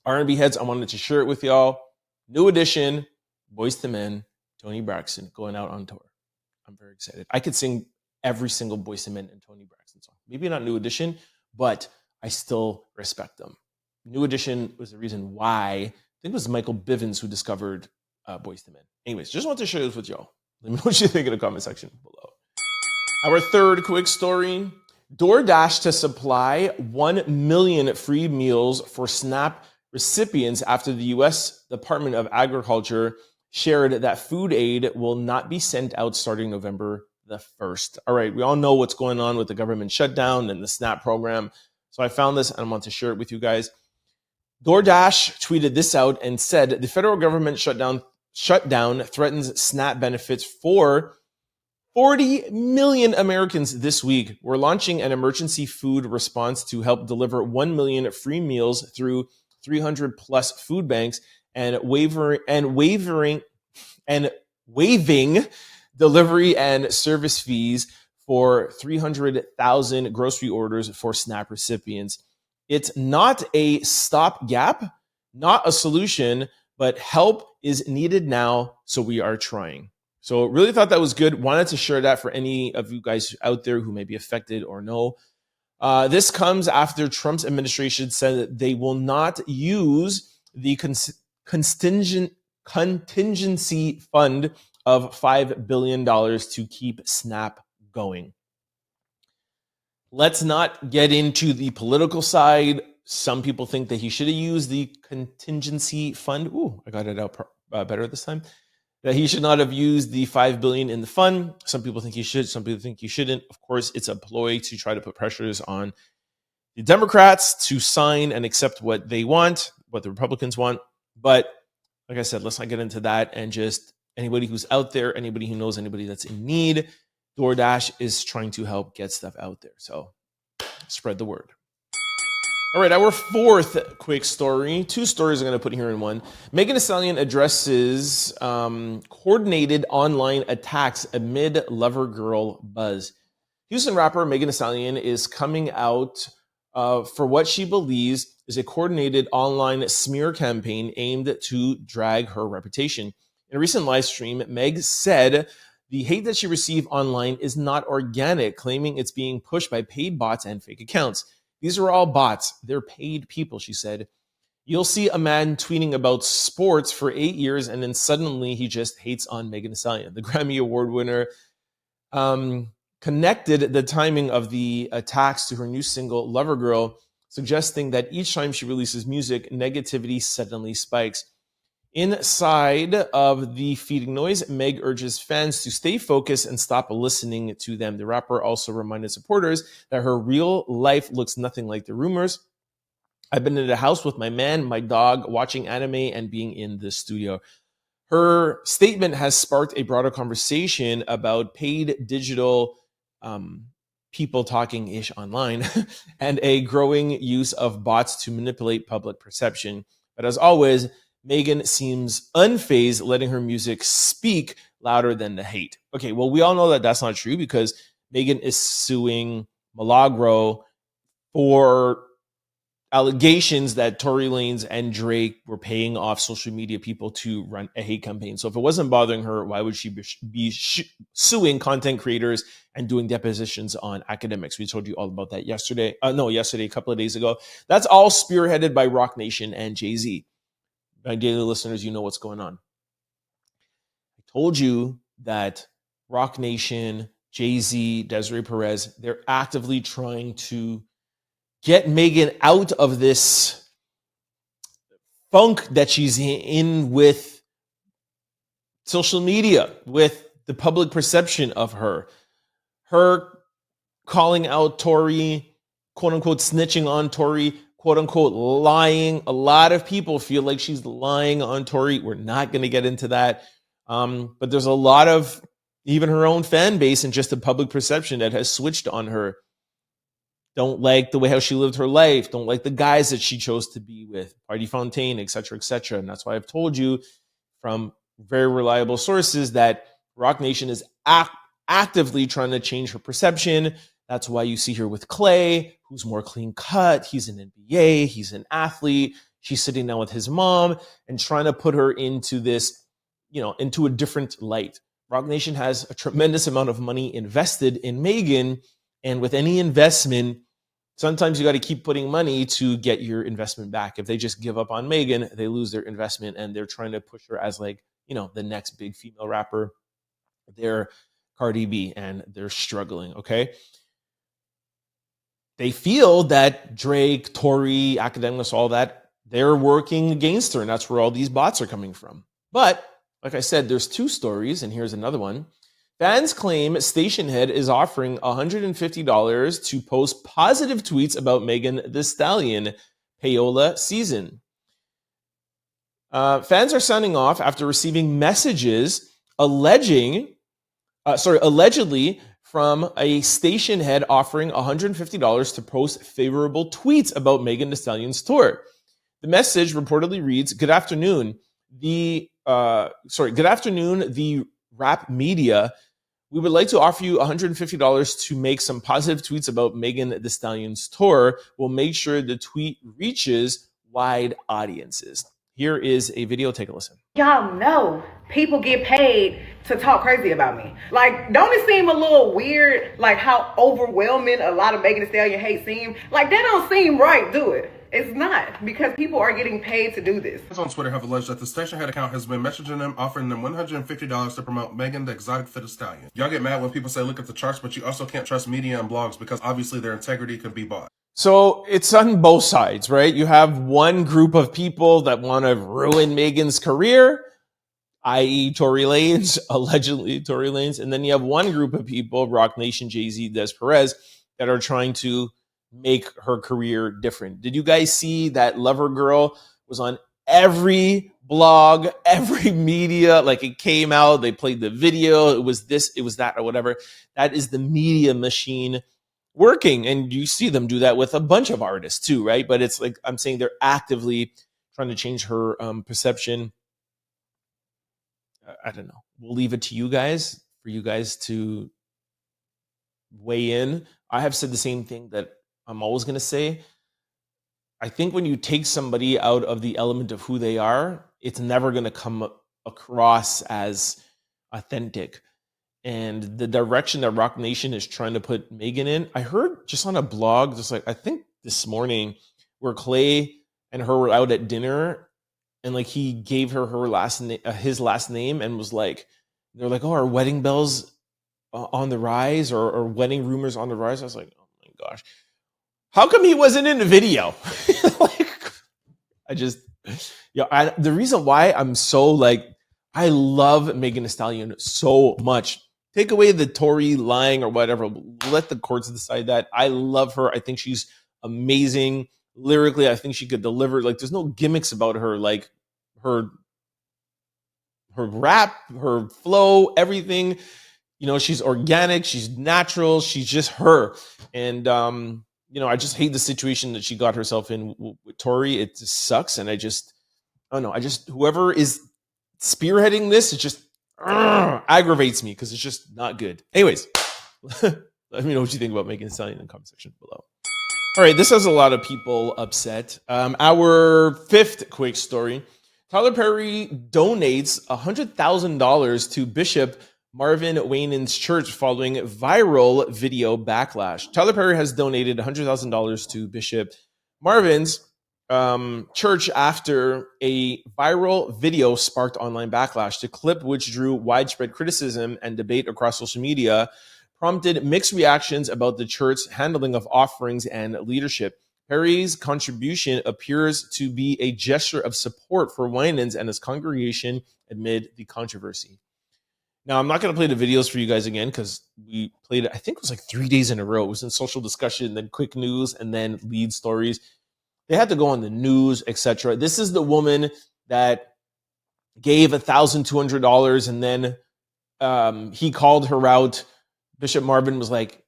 R&B heads, I wanted to share it with y'all. New Edition, Boyz II Men, Toni Braxton going out on tour. I'm very excited. I could sing every single Boyz II Men and Toni Braxton song. Maybe not New Edition, but I still respect them. New Edition was the reason why, I think it was Michael Bivins who discovered Boyz II Men. Anyways, just want to share this with y'all. Let me know what you think in the comment section below. Our third quick story. DoorDash to supply 1 million free meals for SNAP recipients after the U.S. Department of Agriculture shared that food aid will not be sent out starting November the 1st. All right, we all know what's going on with the government shutdown and the SNAP program. So I found this and I want to share it with you guys. DoorDash tweeted this out and said the federal government shutdown threatens SNAP benefits for 40 million Americans this week. We're launching an emergency food response to help deliver 1 million free meals through 300 plus food banks and waiving delivery and service fees for 300,000 grocery orders for SNAP recipients. It's not a stopgap, not a solution, but help is needed now, so we are trying. So really thought that was good. Wanted to share that for any of you guys out there who may be affected or know. This comes after Trump's administration said that they will not use the contingency fund of $5 billion to keep SNAP going. Let's not get into the political side. Some people think that he should have used the contingency fund. Ooh, I got it out better this time. That he should not have used the $5 billion in the fund. Some people think he should. Some people think he shouldn't. Of course, it's a ploy to try to put pressures on the Democrats to sign and accept what they want, what the Republicans want. But like I said, let's not get into that. And just anybody who's out there, anybody who knows anybody that's in need, DoorDash is trying to help get stuff out there. So spread the word. All right, our fourth quick story. Two stories I'm going to put here in one. Megan Thee Stallion addresses coordinated online attacks amid lover girl buzz. Houston rapper Megan Thee Stallion is coming out for what she believes is a coordinated online smear campaign aimed to drag her reputation. In a recent live stream, Meg said the hate that she received online is not organic, claiming it's being pushed by paid bots and fake accounts. These are all bots. They're paid people, she said. You'll see a man tweeting about sports for 8 years, and then suddenly he just hates on Megan Thee Stallion. The Grammy Award winner connected the timing of the attacks to her new single, Lover Girl, suggesting that each time she releases music, negativity suddenly spikes. Inside of the feeding noise, Meg urges fans to stay focused and stop listening to them. The rapper also reminded supporters that her real life looks nothing like the rumors. I've been in the house with my man, my dog, watching anime and being in the studio. Her statement has sparked a broader conversation about paid digital people talking ish online and a growing use of bots to manipulate public perception. But as always, Megan seems unfazed, letting her music speak louder than the hate. Okay, well, we all know that that's not true because Megan is suing Milagro for allegations that Tory Lanez and Drake were paying off social media people to run a hate campaign. So if it wasn't bothering her, why would she be suing content creators and doing depositions on academics? We told you all about that yesterday, a couple of days ago. That's all spearheaded by Roc Nation and Jay-Z. My daily listeners, you know what's going on. I told you that Roc Nation, Jay-Z, Desiree Perez, they're actively trying to get Megan out of this funk that she's in with social media, with the public perception of her. Her calling out Tory, quote unquote, snitching on Tory, quote unquote, lying. A lot of people feel like she's lying on Tory. We're not going to get into that. But there's a lot of even her own fan base and just the public perception that has switched on her. Don't like the way how she lived her life. Don't like the guys that she chose to be with, Party Fontaine, et cetera, et cetera. And that's why I've told you from very reliable sources that Roc Nation is actively trying to change her perception. That's why you see her with Clay, who's more clean cut. He's an NBA. He's an athlete. She's sitting down with his mom and trying to put her into this, into a different light. Roc Nation has a tremendous amount of money invested in Megan. And with any investment, sometimes you got to keep putting money to get your investment back. If they just give up on Megan, they lose their investment, and they're trying to push her as the next big female rapper. They're Cardi B, and they're struggling, okay? They feel that Drake, Tory, academics, all that, they're working against her, and that's where all these bots are coming from. But like I said, there's two stories, and here's another one. Fans claim station head is offering $150 to post positive tweets about Megan Thee Stallion Payola season. Fans are signing off after receiving messages allegedly from a station head offering $150 to post favorable tweets about Megan Thee Stallion's tour. The message reportedly reads, "Good afternoon. Good afternoon, the rap media. We would like to offer you $150 to make some positive tweets about Megan Thee Stallion's tour. We'll make sure the tweet reaches wide audiences." Here is a video. Take a listen. Y'all know people get paid to talk crazy about me. Like, don't it seem a little weird, like how overwhelming a lot of Megan Thee Stallion hate seem? Like, that don't seem right, do it? It's not, because people are getting paid to do this. On Twitter have alleged that the station head account has been messaging them, offering them $150 to promote Megan the exotic fit of stallion. Y'all get mad when people say look at the charts, but you also can't trust media and blogs because obviously their integrity could be bought. So it's on both sides, right? You have one group of people that want to ruin Megan's career, i.e. Tory Lanez, allegedly Tory Lanez. And then you have one group of people, Rock Nation, Jay-Z, Des Perez, that are trying to make her career different. Did you guys see that Lover Girl was on every blog, every media? Like, it came out, they played the video, it was this, it was that, or whatever. That is the media machine working. And you see them do that with a bunch of artists too, right? But it's like, I'm saying they're actively trying to change her perception. I don't know. We'll leave it to you guys, for you guys to weigh in. I have said the same thing that I'm always going to say. I think when you take somebody out of the element of who they are, it's never going to come across as authentic. And the direction that Rock Nation is trying to put Megan in, I heard just on a blog, just like, I think this morning, where Clay and her were out at dinner, and like he gave her his last name, and was like, they're like, oh, are wedding bells on the rise, or wedding rumors on the rise? I was like, oh my gosh. How come he wasn't in the video? The reason why I'm so like, I love Megan Thee Stallion so much. Take away the Tory lying or whatever. Let the courts decide that. I love her. I think she's amazing. Lyrically, I think she could deliver. Like, there's no gimmicks about her. Like, her rap, her flow, everything. You know, she's organic. She's natural. She's just her. And, I just hate the situation that she got herself in with Tory. It just sucks. And I don't know. Whoever is spearheading this, it just aggravates me because it's just not good. Anyways, let me know what you think about Megan Thee Stallion in the comment section below. All right, this has a lot of people upset. Our fifth quick story. Tyler Perry donates $100,000 to Bishop Marvin Winans' church following viral video backlash. Tyler Perry has donated $100,000 to Bishop Marvin's church after a viral video sparked online backlash. The clip, which drew widespread criticism and debate across social media, prompted mixed reactions about the church's handling of offerings and leadership. Perry's contribution appears to be a gesture of support for Winans and his congregation amid the controversy. Now, I'm not going to play the videos for you guys again because we played it, I think it was like 3 days in a row. It was in social discussion, then quick news, and then lead stories. They had to go on the news, etc. This is the woman that gave $1,200, and then he called her out. Bishop Marvin was like,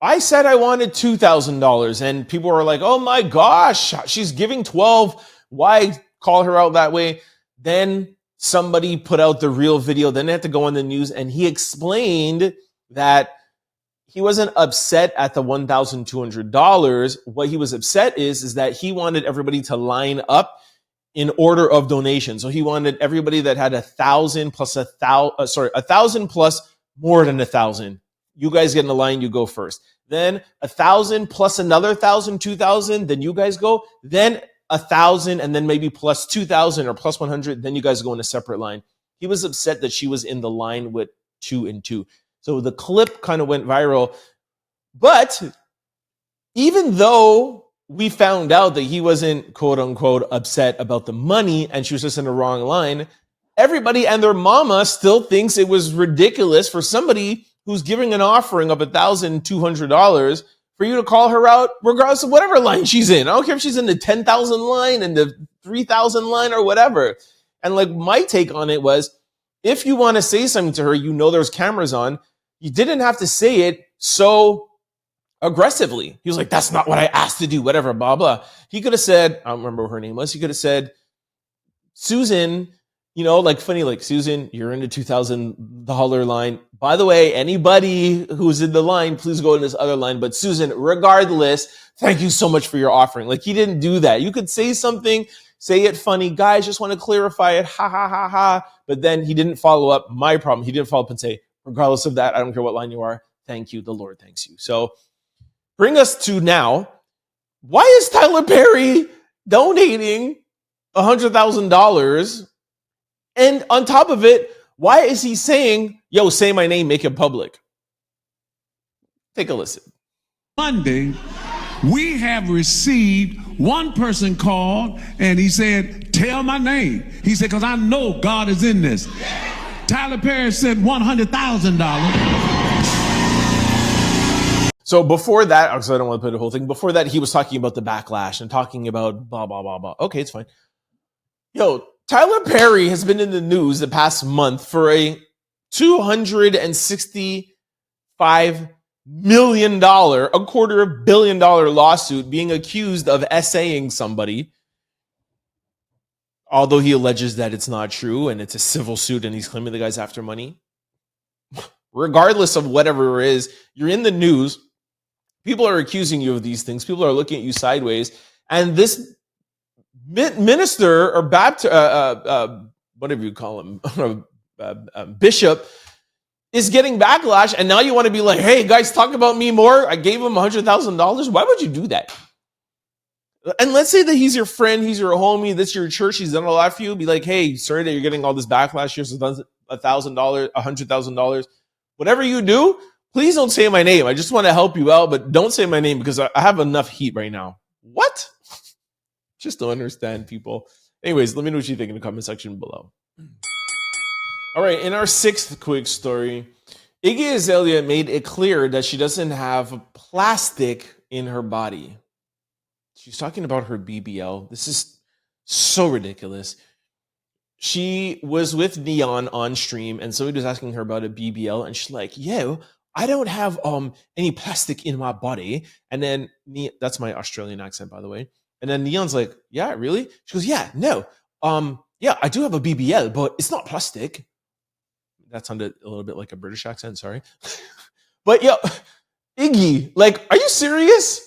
I said I wanted $2,000. And people were like, oh my gosh, she's giving 12. Why call her out that way? Then somebody put out the real video. Then they had to go on the news, and he explained that he wasn't upset at the $1,200. What he was upset is that he wanted everybody to line up in order of donation. So he wanted everybody that had 1,000 plus 1,000 plus more than 1,000. You guys get in the line, you go first. Then 1,000 plus another 1,000, 2,000, then you guys go. Then 1,000 and then maybe plus 2,000 or plus 100, then you guys go in a separate line. He was upset that she was in the line with 2 and 2. So the clip kind of went viral. But even though we found out that he wasn't quote unquote upset about the money and she was just in the wrong line, everybody and their mama still thinks it was ridiculous for somebody who's giving an offering of $1,200 for you to call her out regardless of whatever line she's in. I don't care if she's in the 10,000 line and the 3,000 line or whatever. And like my take on it was, if you want to say something to her, you know there's cameras on, you didn't have to say it so aggressively. He was like, that's not what I asked to do, whatever, blah, blah. He could have said, I don't remember what her name was. He could have said, Susan, you know, like funny, like, Susan, you're in the $2,000 line. By the way, anybody who's in the line, please go in this other line. But Susan, regardless, thank you so much for your offering. Like, he didn't do that. You could say something, say it funny. Guys, just want to clarify it. Ha, ha, ha, ha. But then he didn't follow up. My problem, he didn't follow up and say, regardless of that, I don't care what line you are. Thank you. The Lord thanks you. So bring us to now. Why is Tyler Perry donating $100,000? And on top of it, why is he saying, yo, say my name, make it public? Take a listen. Monday, we have received one person called and he said, tell my name. He said, because I know God is in this. Tyler Perry said $100,000. So before that, because I don't want to put the whole thing, before that, he was talking about the backlash and talking about blah, blah, blah, blah. Okay, it's fine. Yo, Tyler Perry has been in the news the past month for a $265 million, $250 million lawsuit being accused of essaying somebody. Although he alleges that it's not true and it's a civil suit and he's claiming the guy's after money. Regardless of whatever it is, you're in the news. People are accusing you of these things. People are looking at you sideways. And this minister or Baptist, whatever you call him, bishop, is getting backlash. And now you want to be like, hey, guys, talk about me more. I gave him $100,000. Why would you do that? And let's say that he's your friend, he's your homie, that's your church, he's done a lot for you. Be like, hey, sorry that you're getting all this backlash. Here's $1,000, $100,000. Whatever you do, please don't say my name. I just want to help you out, but don't say my name because I have enough heat right now. What? Just don't understand, people. Anyways, let me know what you think in the comment section below. All right, in our sixth quick story, Iggy Azalea made it clear that she doesn't have plastic in her body. She's talking about her BBL. This is so ridiculous. She was with Neon on stream and somebody was asking her about a BBL and she's like, yo, I don't have any plastic in my body. And then that's my Australian accent, by the way. And then Neon's like, yeah, really? She goes, yeah, no. Yeah, I do have a BBL, but it's not plastic. That sounded a little bit like a British accent, sorry. But yo, Iggy, like, are you serious?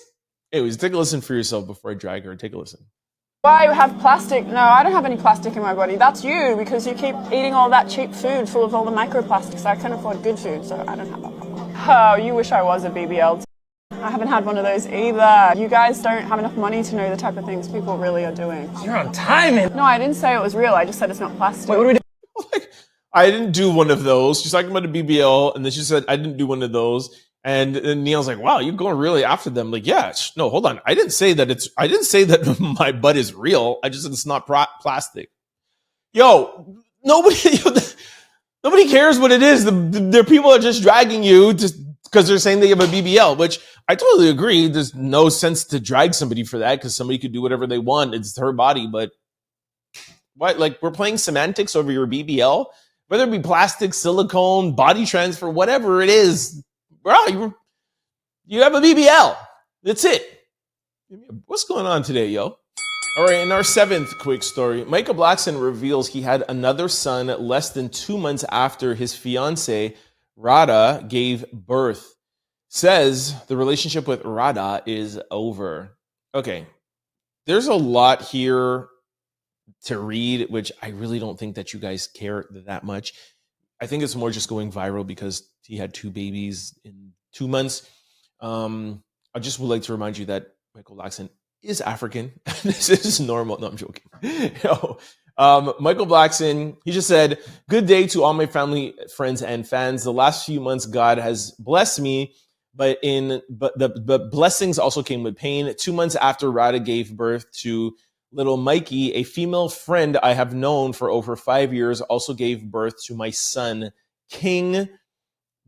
Anyways, take a listen for yourself before I drag her. Take a listen. Why you have plastic? No, I don't have any plastic in my body. That's you, because you keep eating all that cheap food full of all the microplastics. I can afford good food, so I don't have that problem. Oh, you wish I was a BBL. I haven't had one of those either. You guys don't have enough money to know the type of things people really are doing. You're on timing. No, I didn't say it was real. I just said it's not plastic. Wait, what do we do? Like, I didn't do one of those. She's talking about a BBL, and then she said, I didn't do one of those. And Neil's like, wow, you're going really after them. Like, yeah, no, hold on. I didn't say that my butt is real. I just said it's not plastic. Yo, nobody cares what it is. The people are just dragging you just because they're saying they have a BBL, which I totally agree. There's no sense to drag somebody for that because somebody could do whatever they want. It's their body. But what, like, we're playing semantics over your BBL? Whether it be plastic, silicone, body transfer, whatever it is, bro, you have a BBL. That's it. What's going on today, yo? All right, in our seventh quick story, Michael Blackson reveals he had another son less than 2 months after his fiancée, Rada, gave birth. Says the relationship with Rada is over. Okay, there's a lot here to read, which I really don't think that you guys care that much. I think it's more just going viral because he had 2 babies in 2 months. I just would like to remind you that Michael Blackson is African. This is normal. No, I'm joking. Michael Blackson, he just said, good day to all my family, friends, and fans. The last few months, God has blessed me, but the blessings also came with pain. 2 months after Rada gave birth to little Mikey, a female friend I have known for over 5 years also gave birth to my son, King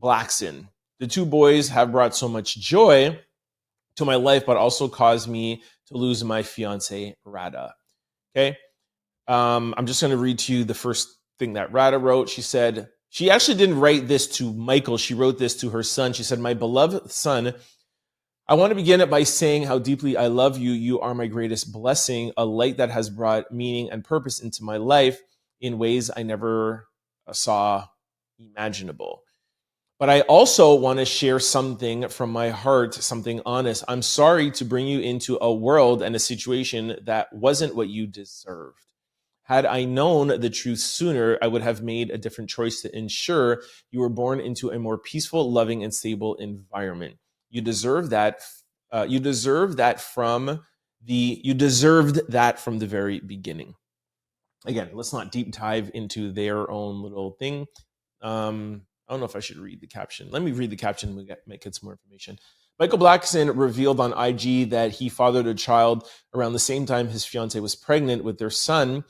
Blackson. The two boys have brought so much joy to my life, but also caused me to lose my fiance, Rada. Okay. I'm just going to read to you the first thing that Rada wrote. She said, she actually didn't write this to Michael. She wrote this to her son. She said, my beloved son, I want to begin it by saying how deeply I love you. You are my greatest blessing, a light that has brought meaning and purpose into my life in ways I never saw imaginable. But I also want to share something from my heart, something honest. I'm sorry to bring you into a world and a situation that wasn't what you deserved. Had I known the truth sooner, I would have made a different choice to ensure you were born into a more peaceful, loving, and stable environment. You deserve that. You deserved that from the very beginning. Again, let's not deep dive into their own little thing. I don't know if I should read the caption. Let me read the caption and we get some more information. Michael Blackson revealed on IG that he fathered a child around the same time his fiancée was pregnant with their son.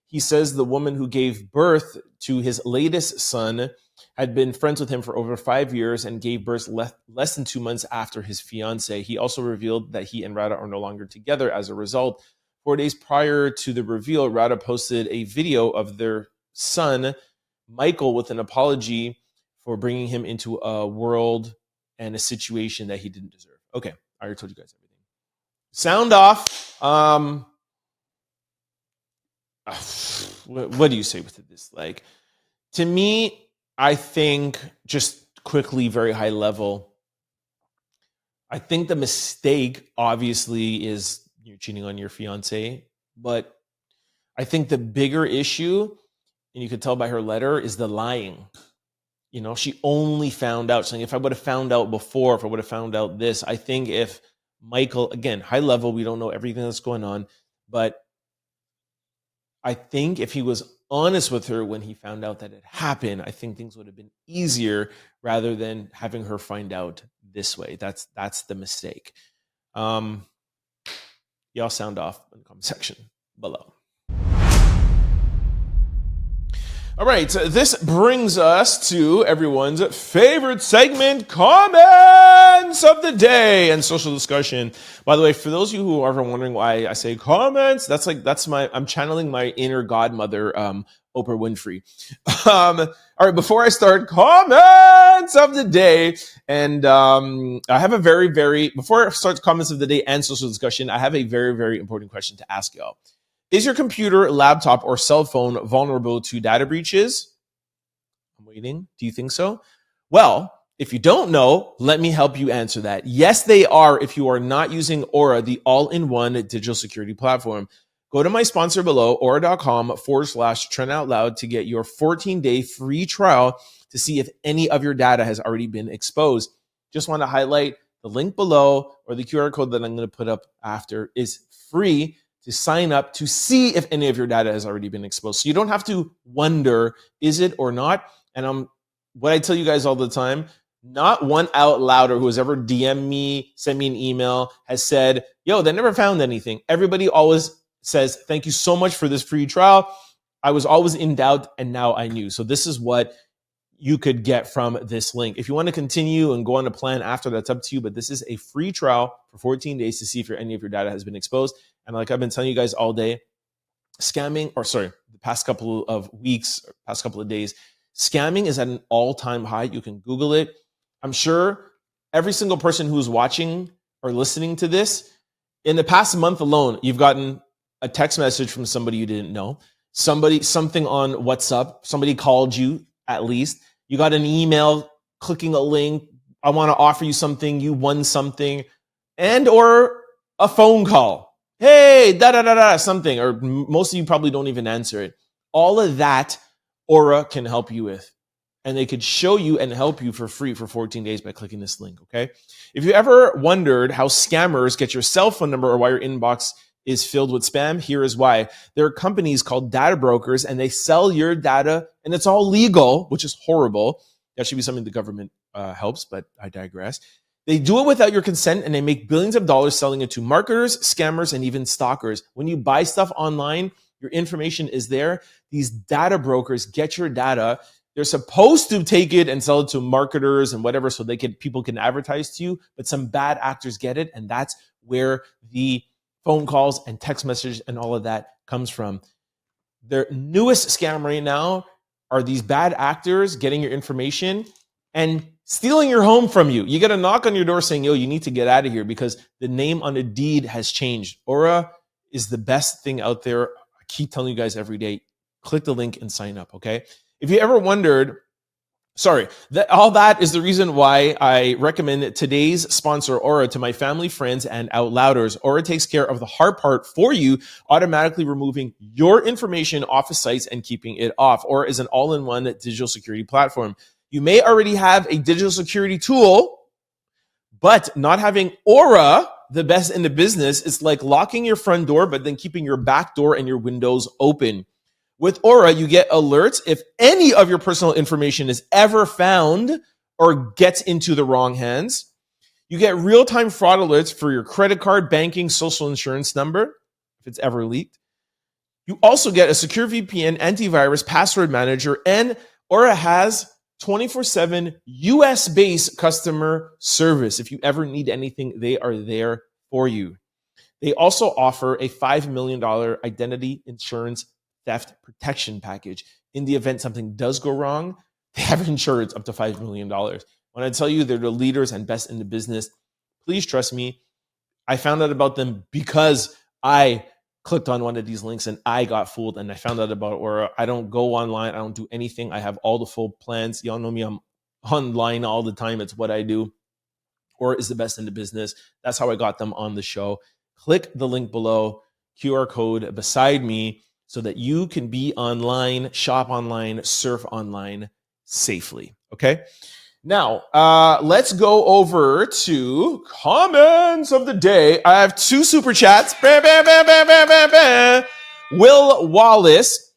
He says the woman who gave birth to his latest son had been friends with him for over 5 years and gave birth less than 2 months after his fiancée. He also revealed that he and Rada are no longer together as a result. 4 days prior to the reveal, Rada posted a video of their son, Michael, with an apology for bringing him into a world and a situation that he didn't deserve. Okay, I already told you guys everything. Sound off. What do you say with this? Like, to me, I think, just quickly, very high level, I think the mistake obviously is you're cheating on your fiance, but I think the bigger issue, and you could tell by her letter, is the lying. You know, she only found out. Saying, if I would have found out before, if I would have found out this, I think if Michael, again, high level, we don't know everything that's going on, but I think if he was honest with her when he found out that it happened, I think things would have been easier rather than having her find out this way. That's the mistake. Y'all sound off in the comment section below. All right, this brings us to everyone's favorite segment, comments of the day and social discussion. By the way, for those of you who are ever wondering why I say comments, I'm channeling my inner godmother, Oprah Winfrey. All right, before I start, comments of the day, and I have before I start comments of the day and social discussion, I have a very, very important question to ask y'all. Is your computer, laptop, or cell phone vulnerable to data breaches? I'm waiting. Do you think so? Well, if you don't know, let me help you answer that. Yes, they are if you are not using Aura, the all-in-one digital security platform. Go to my sponsor below, aura.com/trendoutloud to get your 14-day free trial to see if any of your data has already been exposed. Just want to highlight the link below, or the QR code that I'm going to put up after is free to sign up to see if any of your data has already been exposed. So you don't have to wonder, is it or not? And what I tell you guys all the time, not one out louder who has ever DM'd me, sent me an email, has said, yo, they never found anything. Everybody always says, thank you so much for this free trial. I was always in doubt and now I knew. So this is what you could get from this link. If you want to continue and go on a plan after, that's up to you. But this is a free trial for 14 days to see if any of your data has been exposed. And like I've been telling you guys all day, the past couple of weeks, past couple of days, scamming is at an all-time high. You can Google it. I'm sure every single person who's watching or listening to this, in the past month alone, you've gotten a text message from somebody you didn't know, something on WhatsApp, somebody called you at least, you got an email, clicking a link, I want to offer you something, you won something, and or a phone call. Hey, something, or most of you probably don't even answer it. All of that Aura can help you with. And they could show you and help you for free for 14 days by clicking this link, okay? If you ever wondered how scammers get your cell phone number or why your inbox is filled with spam, here is why. There are companies called data brokers, and they sell your data, and it's all legal, which is horrible. That should be something the government helps, but I digress. They do it without your consent, and they make billions of dollars selling it to marketers, scammers, and even stalkers. When you buy stuff online, your information is there. These data brokers get your data. They're supposed to take it and sell it to marketers and whatever so people can advertise to you, but some bad actors get it, and that's where the phone calls and text messages and all of that comes from. Their newest scam right now are these bad actors getting your information and stealing your home from you. You get a knock on your door saying, yo, you need to get out of here because the name on the deed has changed. Aura is the best thing out there. I keep telling you guys every day, click the link and sign up, okay? If you ever wondered, all that is the reason why I recommend today's sponsor, Aura, to my family, friends, and Outlouders. Aura takes care of the hard part for you, automatically removing your information off of sites and keeping it off. Aura is an all-in-one digital security platform. You may already have a digital security tool, but not having Aura, the best in the business, is like locking your front door, but then keeping your back door and your windows open. With Aura, you get alerts if any of your personal information is ever found or gets into the wrong hands. You get real-time fraud alerts for your credit card, banking, social insurance number, if it's ever leaked. You also get a secure VPN, antivirus, password manager, and Aura has 24/7 US-based customer service. If you ever need anything, they are there for you. They also offer a $5 million identity insurance theft protection package. In the event something does go wrong, they have insurance up to $5 million. When I tell you they're the leaders and best in the business, please trust me. I found out about them because I clicked on one of these links and I got fooled and I found out about Aura. I don't go online. I don't do anything. I have all the full plans. Y'all know me. I'm online all the time. It's what I do. Aura is the best in the business. That's how I got them on the show. Click the link below, QR code beside me, so that you can be online, shop online, surf online safely. Okay? Now, let's go over to comments of the day. I have two super chats. Bam, bam, bam, bam, bam, bam, bam. Will Wallace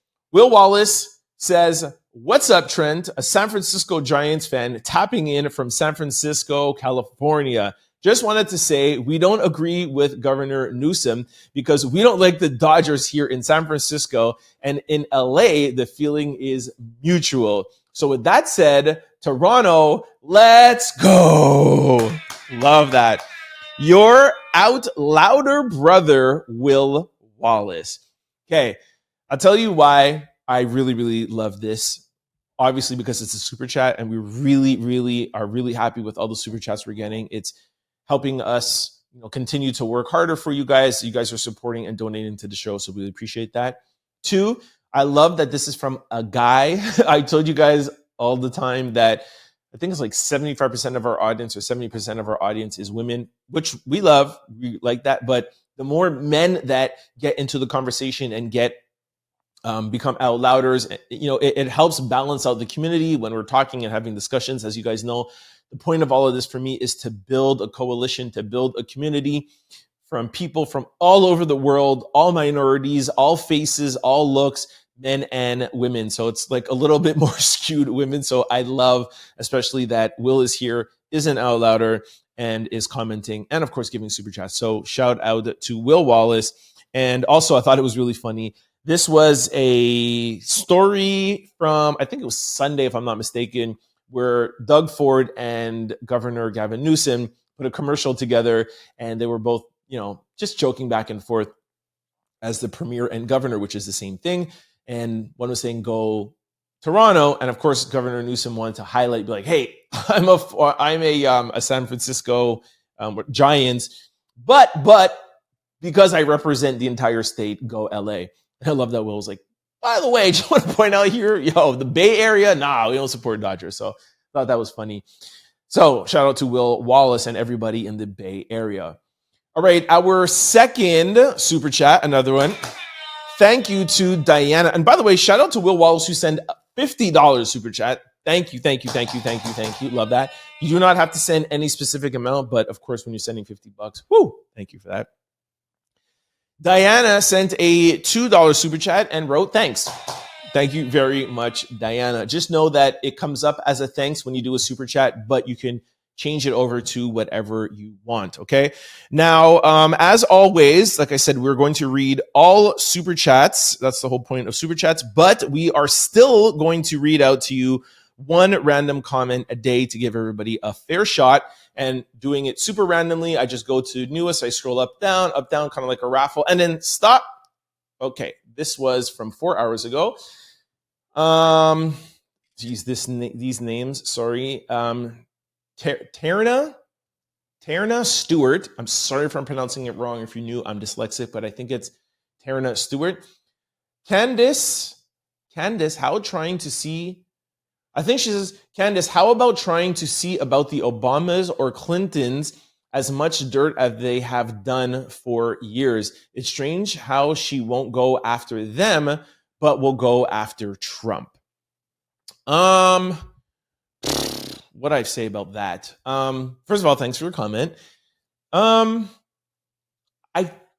says, what's up, Trent? A San Francisco Giants fan tapping in from San Francisco, California. Just wanted to say we don't agree with Governor Newsom because we don't like the Dodgers here in San Francisco, and in LA, the feeling is mutual. So with that said, Toronto, let's go. Love that. Your out louder brother, Will Wallace. Okay, I'll tell you why I really, really love this. Obviously, because it's a super chat, and we really, really are really happy with all the super chats we're getting. It's helping us, continue to work harder for you guys. You guys are supporting and donating to the show, so we really appreciate that. Two, I love that this is from a guy. I told you guys all the time that I think it's like 75% of our audience or 70% of our audience is women, which we love. We like that. But the more men that get into the conversation and become out louders, it helps balance out the community when we're talking and having discussions. As you guys know, the point of all of this for me is to build a coalition, to build a community from people from all over the world, all minorities, all faces, all looks, men and women. So it's like a little bit more skewed women. So I love, especially that Will is here, is an out louder, and is commenting, and of course giving super chats. So shout out to Will Wallace. And also I thought it was really funny. This was a story from, I think it was Sunday, if I'm not mistaken, where Doug Ford and Governor Gavin Newsom put a commercial together, and they were both, just joking back and forth as the premier and governor, which is the same thing. And one was saying, go Toronto. And of course, Governor Newsom wanted to highlight, be like, hey, I'm a San Francisco Giants, but because I represent the entire state, go LA. And I love that Will was like, by the way, I just want to point out here, the Bay Area, we don't support Dodgers. So I thought that was funny. So shout out to Will Wallace and everybody in the Bay Area. All right, our second super chat, another one. Thank you to Diana. And by the way, shout out to Will Wallace who sent $50 super chat. Thank you. Love that. You do not have to send any specific amount, but of course, when you're sending $50, thank you for that. Diana sent a $2 super chat and wrote, thanks. Thank you very much, Diana. Just know that it comes up as a thanks when you do a super chat, but you can change it over to whatever you want. Okay. Now, as always, like I said, we're going to read all super chats. That's the whole point of super chats, but we are still going to read out to you one random comment a day to give everybody a fair shot. And doing it super randomly, I just go to newest, I scroll up, down, kind of like a raffle, and then stop. Okay, this was from 4 hours ago. Geez, these names, sorry. Terna Stewart. I'm sorry if I'm pronouncing it wrong. If you knew, I'm dyslexic, but I think it's Terna Stewart. Candice, how trying to see? I think she says, Candice, how about trying to see about the Obamas or Clintons as much dirt as they have done for years? It's strange how she won't go after them, but will go after Trump. What do I say about that? First of all, thanks for your comment. I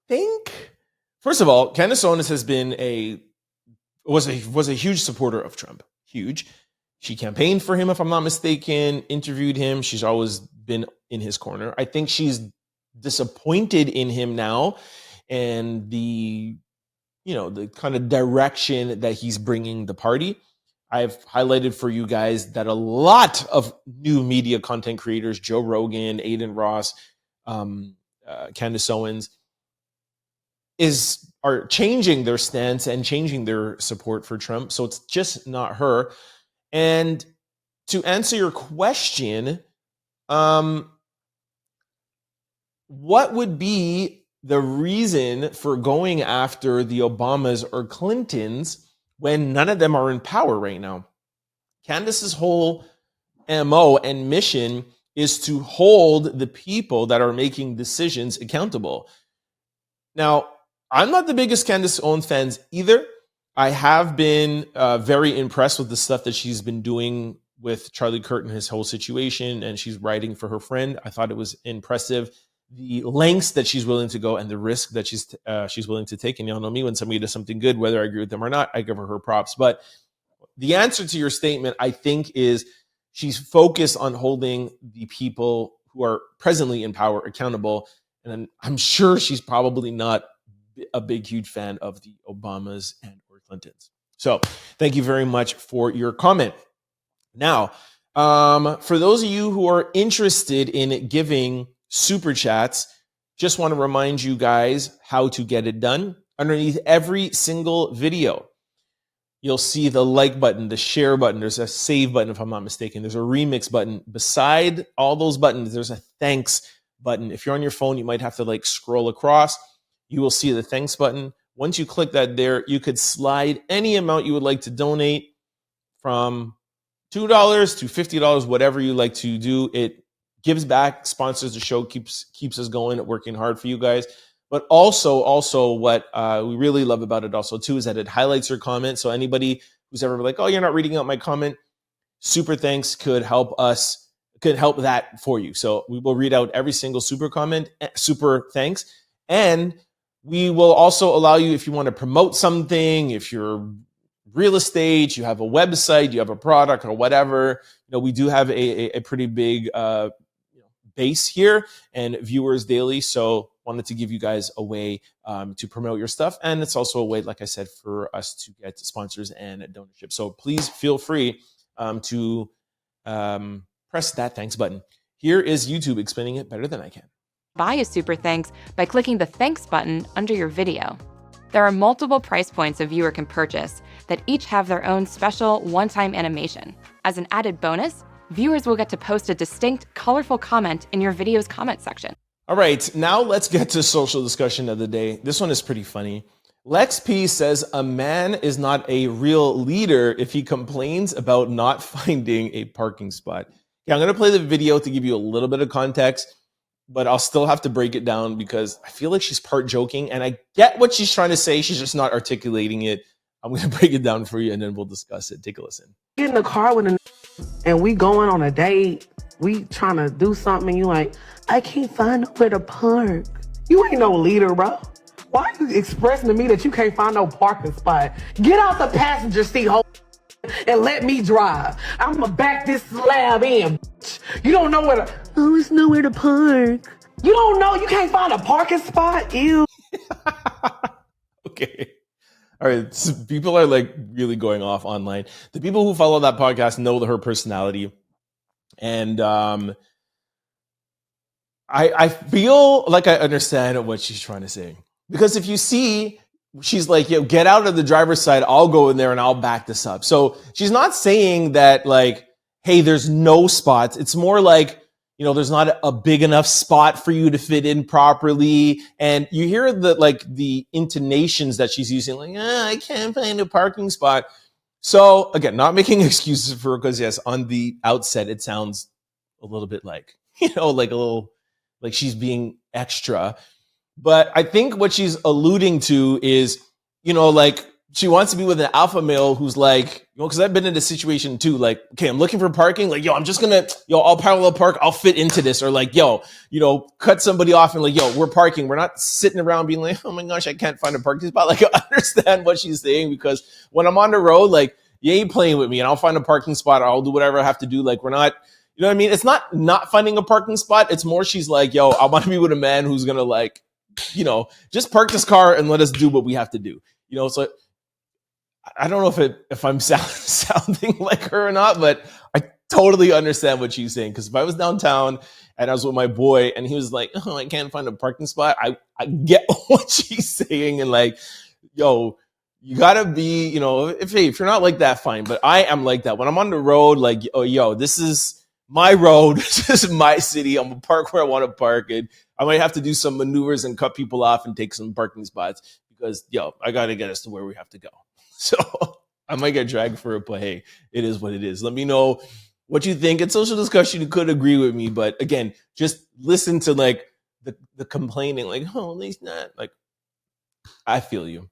think, first of all, Candace Owens has been was a huge supporter of Trump. Huge. She campaigned for him, if I'm not mistaken, interviewed him. She's always been in his corner. I think she's disappointed in him now and the kind of direction that he's bringing the party. I've highlighted for you guys that a lot of new media content creators, Joe Rogan, Aiden Ross, Candace Owens, are changing their stance and changing their support for Trump. So it's just not her. And to answer your question, what would be the reason for going after the Obamas or Clintons when none of them are in power right now? Candace's whole MO and mission is to hold the people that are making decisions accountable. Now, I'm not the biggest Candace Owens fans either. I have been very impressed with the stuff that she's been doing with Charlie Kirk and his whole situation, and she's writing for her friend. I thought it was impressive, the lengths that she's willing to go and the risk that she's willing to take. And y'all know me, when somebody does something good, whether I agree with them or not, I give her props. But the answer to your statement, I think, is she's focused on holding the people who are presently in power accountable. And I'm sure she's probably not a big, huge fan of the Obamas and or Clintons. So thank you very much for your comment. Now, for those of you who are interested in giving super chats, just want to remind you guys how to get it done. Underneath every single video, you'll see the like button, the share button. There's a save button, if I'm not mistaken. There's a remix button. Beside all those buttons, there's a thanks button. If you're on your phone, you might have to scroll across. You will see the thanks button. Once you click that there, you could slide any amount you would like to donate, from $2 to $50, whatever you like to do. It gives back, sponsors the show, keeps us going, working hard for you guys. But also what we really love about it also too is that it highlights your comment. So anybody who's ever like, oh, you're not reading out my comment, super thanks could help that for you. So we will read out every single super comment, super thanks. And we will also allow you, if you want to promote something, if you're real estate, you have a website, you have a product or whatever, we do have a pretty big base here and viewers daily. So wanted to give you guys a way to promote your stuff. And it's also a way, like I said, for us to get sponsors and donorship. So please feel free to press that thanks button. Here is YouTube explaining it better than I can. Buy a super thanks by clicking the thanks button under your video. There are multiple price points a viewer can purchase that each have their own special one-time animation. As an added bonus, viewers will get to post a distinct, colorful comment in your video's comment section. All right, now let's get to social discussion of the day. This one is pretty funny. Lex P says a man is not a real leader if he complains about not finding a parking spot. Yeah, I'm going to play the video to give you a little bit of context, but I'll still have to break it down because I feel like she's part joking and I get what she's trying to say. She's just not articulating it. I'm going to break it down for you and then we'll discuss it. Take a listen. Get in the car with a and we going on a date. We trying to do something and you like, I can't find nowhere to park. You ain't no leader, bro. Why are you expressing to me that you can't find no parking spot? Get out the passenger seat, ho. and let me drive. I'ma back this slab in. You don't know where to. Oh, it's nowhere to park. You don't know. You can't find a parking spot. Ew. Okay. All right. So people are like really going off online. The people who follow that podcast know her personality. And I feel like I understand what she's trying to say. Because if you see, she's like, yo, get out of the driver's side. I'll go in there and I'll back this up. So she's not saying that like, hey, there's no spots. It's more like, you know, there's not a big enough spot for you to fit in properly. And you hear the intonations that she's using, like, I can't find a parking spot. So again, not making excuses for her, because yes, on the outset, it sounds a little bit like, you know, like a little, like she's being extra. But I think what she's alluding to is, you know, like she wants to be with an alpha male who's like, you know, because I've been in a situation too, like, okay, I'm looking for parking. Like, yo, I'm just gonna, I'll parallel park. I'll fit into this. Or like, yo, you know, cut somebody off and like, yo, we're parking. We're not sitting around being like, oh my gosh, I can't find a parking spot. Like, I understand what she's saying, because when I'm on the road, like, you ain't playing with me and I'll find a parking spot. Or I'll do whatever I have to do. Like, we're not, you know what I mean? It's not finding a parking spot. It's more she's like, yo, I want to be with a man who's gonna like, you know, just park this car and let us do what we have to do. You know, so I don't know if I'm sounding like her or not, but I totally understand what she's saying. Because if I was downtown and I was with my boy and he was like, oh, I can't find a parking spot, I get what she's saying. And like, yo, you gotta be, you know, if you're not like that, fine. But I am like that. When I'm on the road, like, oh, yo, this is my road. This is my city. I'm gonna park where I want to park. And I might have to do some maneuvers and cut people off and take some parking spots because, yo, I got to get us to where we have to go. So I might get dragged for it, but hey, it is what it is. Let me know what you think. In social discussion, you could agree with me, but again, just listen to like the complaining, like, oh, at least not. Like, I feel you.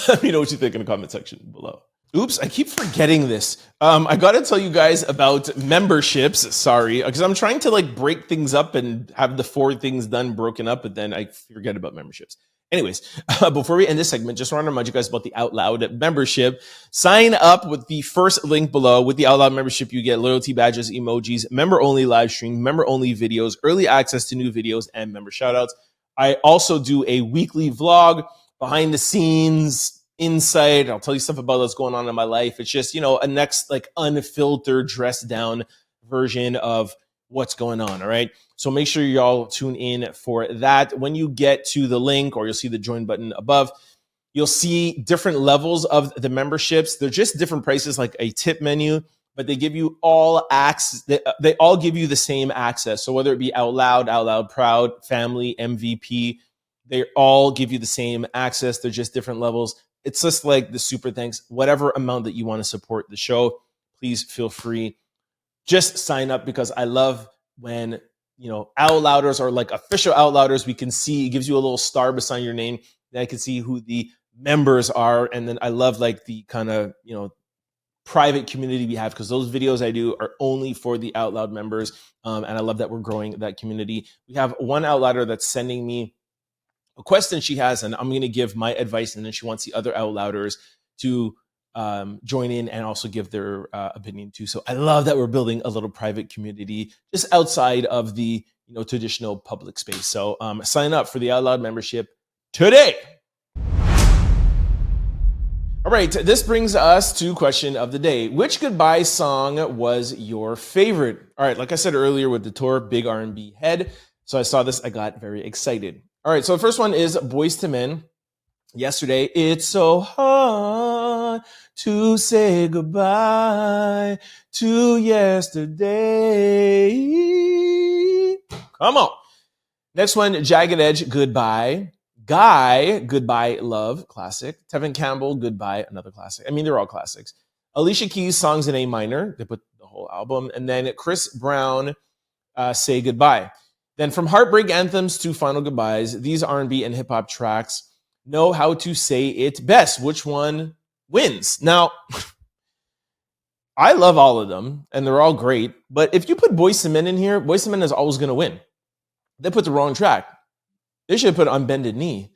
Let me know what you think in the comment section below. Oops, I keep forgetting this. I got to tell you guys about memberships. Sorry, because I'm trying to like break things up and have the 4 things done broken up, but then I forget about memberships. Anyways, before we end this segment, just want to remind you guys about the Out Loud membership. Sign up with the first link below. With the Out Loud membership, you get loyalty badges, emojis, member-only live stream, member-only videos, early access to new videos, and member shoutouts. I also do a weekly vlog, behind the scenes, insight. I'll tell you stuff about what's going on in my life. It's just, you know, a next like unfiltered, dressed down version of what's going on. All right. So make sure y'all tune in for that. When you get to the link, or you'll see the join button above, you'll see different levels of the memberships. They're just different prices, like a tip menu, but they give you all access. They all give you the same access. So whether it be Out Loud Proud, Family, MVP, they all give you the same access. They're just different levels. It's just like the super thanks, whatever amount that you want to support the show, please feel free. Just sign up, because I love when, you know, Out Louders are like official Out Louders. We can see, it gives you a little star beside your name. Then I can see who the members are. And then I love like the kind of, you know, private community we have, because those videos I do are only for the Out Loud members. And I love that we're growing that community. We have one Out Louder that's sending me a question she has, and I'm going to give my advice, and then she wants the other Out Louders to join in and also give their opinion too. So I love that we're building a little private community just outside of the, you know, traditional public space. So sign up for the Out Loud membership today. All right, this brings us to question of the day. Which goodbye song was your favorite? All right, like I said earlier with the tour, big R&B head. So I saw this, I got very excited. All right, so the first one is Boyz II Men. Yesterday, it's so hard to say goodbye to yesterday. Come on. Next one, Jagged Edge, Goodbye. Guy, Goodbye Love, classic. Tevin Campbell, Goodbye, another classic. I mean, they're all classics. Alicia Keys, Songs in A Minor. They put the whole album. And then Chris Brown, Say Goodbye. Then from Heartbreak Anthems to Final Goodbyes, these R&B and hip-hop tracks know how to say it best. Which one wins? Now, I love all of them, and they're all great. But if you put Boyz II Men in here, Boyz II Men is always going to win. They put the wrong track. They should have put Unbended Knee.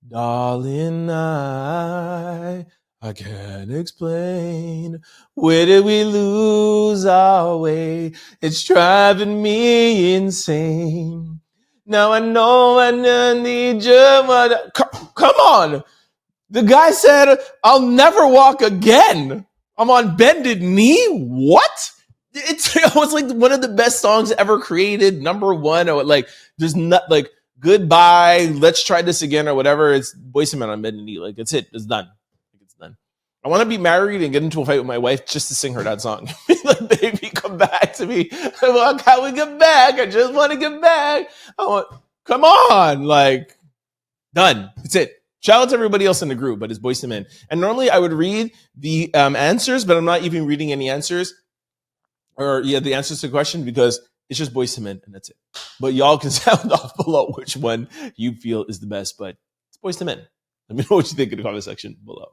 Darling, I I can't explain. Where did we lose our way? It's driving me insane. Now I know I need you. Come on. The guy said, I'll never walk again. I'm on bended knee. What? It was like one of the best songs ever created. Number one. Or like, there's not like goodbye. Let's try this again or whatever. It's Boyz II Men on bended knee. Like it's it. It's done. It's done. I want to be married and get into a fight with my wife just to sing her that song. Like, baby, come back to me. Well, how we get back? I just want to get back. Come on. Like, done. That's it. Shout out to everybody else in the group, but it's Boyz II Men. And normally I would read the answers, but I'm not even reading any answers. Or, the answers to the question because it's just Boyz II Men, and that's it. But y'all can sound off below which one you feel is the best, but it's Boyz II Men. Let me know what you think in the comment section below.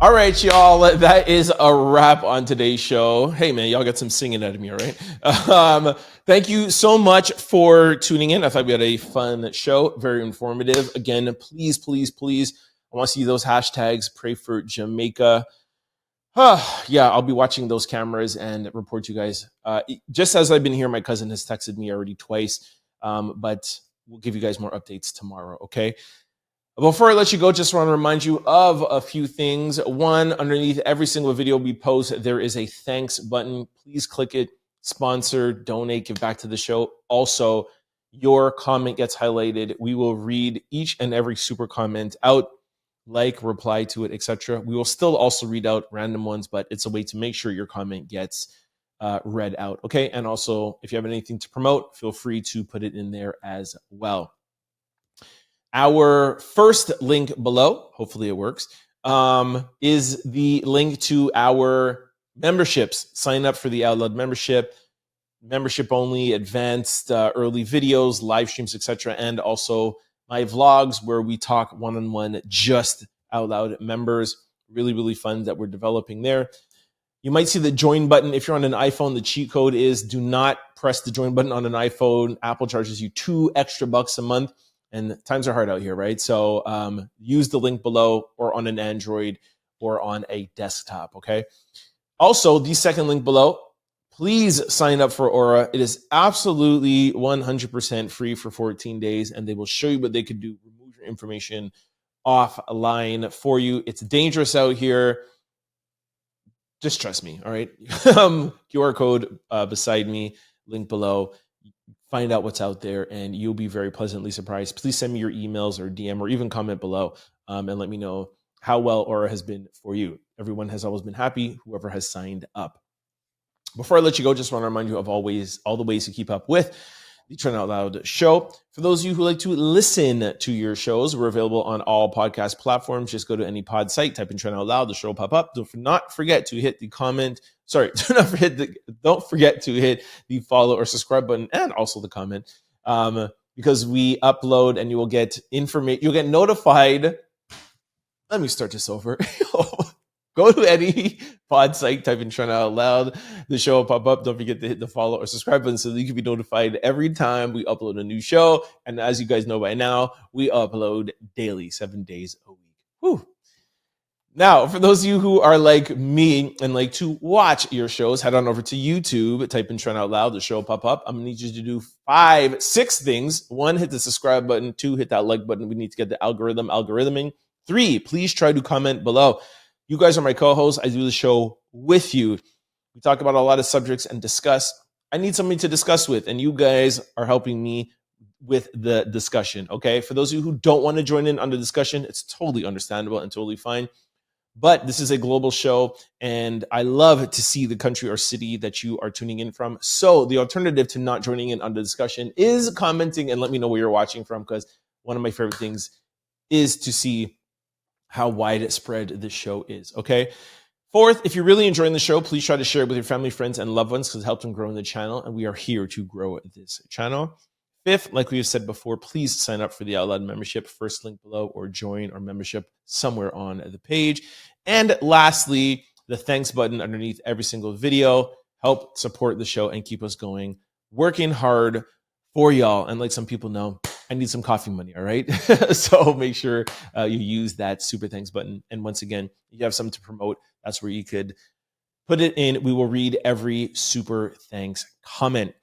All right, y'all, that is a wrap on today's show. Hey, man, y'all got some singing out of me, all right? Thank you so much for tuning in. I thought we had a fun show, very informative. Again, please, please, please, I want to see those hashtags. Pray for Jamaica. Yeah, I'll be watching those cameras and report you guys. Just as I've been here, my cousin has texted me already twice, but we'll give you guys more updates tomorrow, okay? Before I let you go, just want to remind you of a few things. One, underneath every single video we post, there is a thanks button. Please click it, sponsor, donate, give back to the show. Also, your comment gets highlighted. We will read each and every super comment out, like, reply to it, etc. We will still also read out random ones, but it's a way to make sure your comment gets read out, okay? And also, if you have anything to promote, feel free to put it in there as well. Our first link below, hopefully it works, is the link to our memberships. Sign up for the Out Loud membership only, advanced early videos, live streams, etc. And also my vlogs where we talk one-on-one just Out Loud members. Really, really fun that we're developing there. You might see the join button. If you're on an iPhone, the cheat code is do not press the join button on an iPhone. Apple charges you $2 extra a month. And times are hard out here, right? So use the link below or on an Android or on a desktop, okay? Also, the second link below, please sign up for Aura. It is absolutely 100% free for 14 days, and they will show you what they could do, remove your information offline for you. It's dangerous out here. Just trust me, all right? QR code beside me, link below. Find out what's out there, and you'll be very pleasantly surprised. Please send me your emails or DM or even comment below and let me know how well Aura has been for you. Everyone has always been happy, whoever has signed up. Before I let you go, just want to remind you of all the ways to keep up with the Trying Out Loud show. For those of you who like to listen to your shows, we're available on all podcast platforms. Just go to any pod site, type in Trying Out Loud, the show will pop up. Do not forget to hit the comment. Don't forget to hit the follow or subscribe button and also the comment because we upload and you will get information. You'll get notified. Let me start this over. Go to any pod site, type in Trying Out Loud. The show will pop up. Don't forget to hit the follow or subscribe button so that you can be notified every time we upload a new show. And as you guys know by now, we upload daily, 7 days a week. Whew. Now, for those of you who are like me and like to watch your shows, head on over to YouTube, type in Trying Out Loud, the show will pop up. I'm gonna need you to do 6 things. 1, hit the subscribe button. 2, hit that like button. We need to get the algorithming. 3, please try to comment below. You guys are my co-hosts. I do the show with you. We talk about a lot of subjects and discuss. I need somebody to discuss with, and you guys are helping me with the discussion, okay? For those of you who don't want to join in on the discussion, it's totally understandable and totally fine. But this is a global show, and I love to see the country or city that you are tuning in from. So the alternative to not joining in on the discussion is commenting and let me know where you're watching from, because one of my favorite things is to see how widespread this show is, okay? 4th, if you're really enjoying the show, please try to share it with your family, friends, and loved ones because it helps them grow in the channel, and we are here to grow this channel. 5th, like we have said before, please sign up for the Out Loud membership, first link below, or join our membership somewhere on the page. And lastly, the thanks button underneath every single video. Help support the show and keep us going, working hard for y'all. And like some people know, I need some coffee money, all right? So make sure you use that super thanks button. And once again, if you have something to promote, that's where you could put it in. We will read every super thanks comment.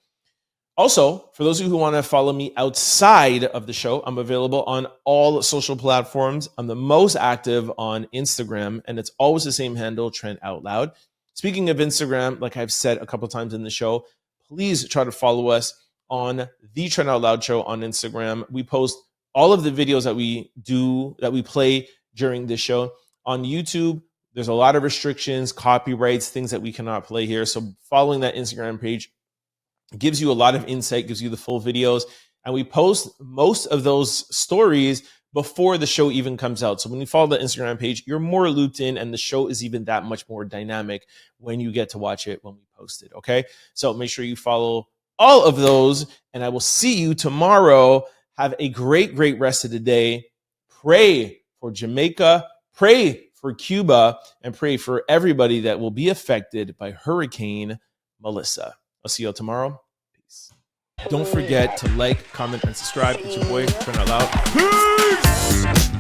Also, for those of you who want to follow me outside of the show, I'm available on all social platforms. I'm the most active on Instagram, and it's always the same handle, Trent Out Loud. Speaking of Instagram, like I've said a couple times in the show, please try to follow us on the Trent Out Loud Show on Instagram. We post all of the videos that we play during this show. On YouTube, there's a lot of restrictions, copyrights, things that we cannot play here. So following that Instagram page gives you a lot of insight, gives you the full videos. And we post most of those stories before the show even comes out. So when you follow the Instagram page, you're more looped in, and the show is even that much more dynamic when you get to watch it when we post it, okay? So make sure you follow all of those, and I will see you tomorrow. Have a great, great rest of the day. Pray for Jamaica, pray for Cuba, and pray for everybody that will be affected by Hurricane Melissa. I'll see you all tomorrow. Peace. Don't forget to like, comment, and subscribe. It's your boy, Trent Out Loud. Peace!